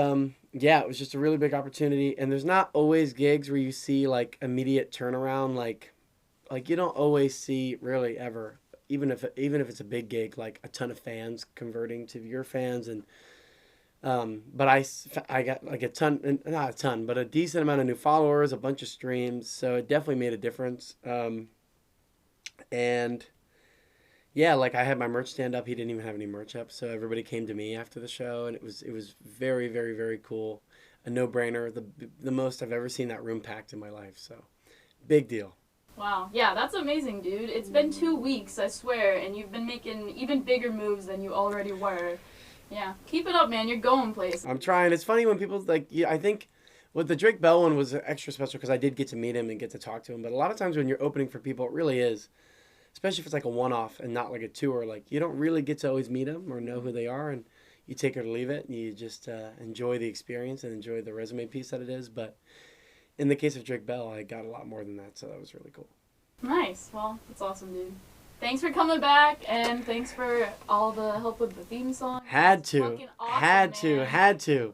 Speaker 3: yeah, it was just a really big opportunity, and there's not always gigs where you see like immediate turnaround, like you don't always see really ever, even if it's a big gig, like a ton of fans converting to your fans. And but I got like not a ton, but a decent amount of new followers, a bunch of streams. So it definitely made a difference. And yeah, like I had my merch stand up. He didn't even have any merch up. So everybody came to me after the show, and it was very, very, very cool. A no-brainer. The most I've ever seen that room packed in my life. So big deal.
Speaker 2: Wow. Yeah, that's amazing, dude. It's been 2 weeks, I swear, and you've been making even bigger moves than you already were. Yeah, keep it up, man. You're going places.
Speaker 3: I'm trying. It's funny when people like. Yeah, I think with the Drake Bell one was extra special because I did get to meet him and get to talk to him. But a lot of times when you're opening for people, it really is, especially if it's like a one-off and not like a tour. Like you don't really get to always meet them or know who they are, and you take it or leave it, and you just enjoy the experience and enjoy the resume piece that it is. But in the case of Drake Bell, I got a lot more than that, so that was really cool.
Speaker 2: Nice. Well, that's awesome, dude. Thanks for coming back, and thanks for all the help with the theme song.
Speaker 1: Had
Speaker 2: It's
Speaker 1: to.
Speaker 2: fucking awesome,
Speaker 1: Had to.
Speaker 2: man.
Speaker 1: Had to.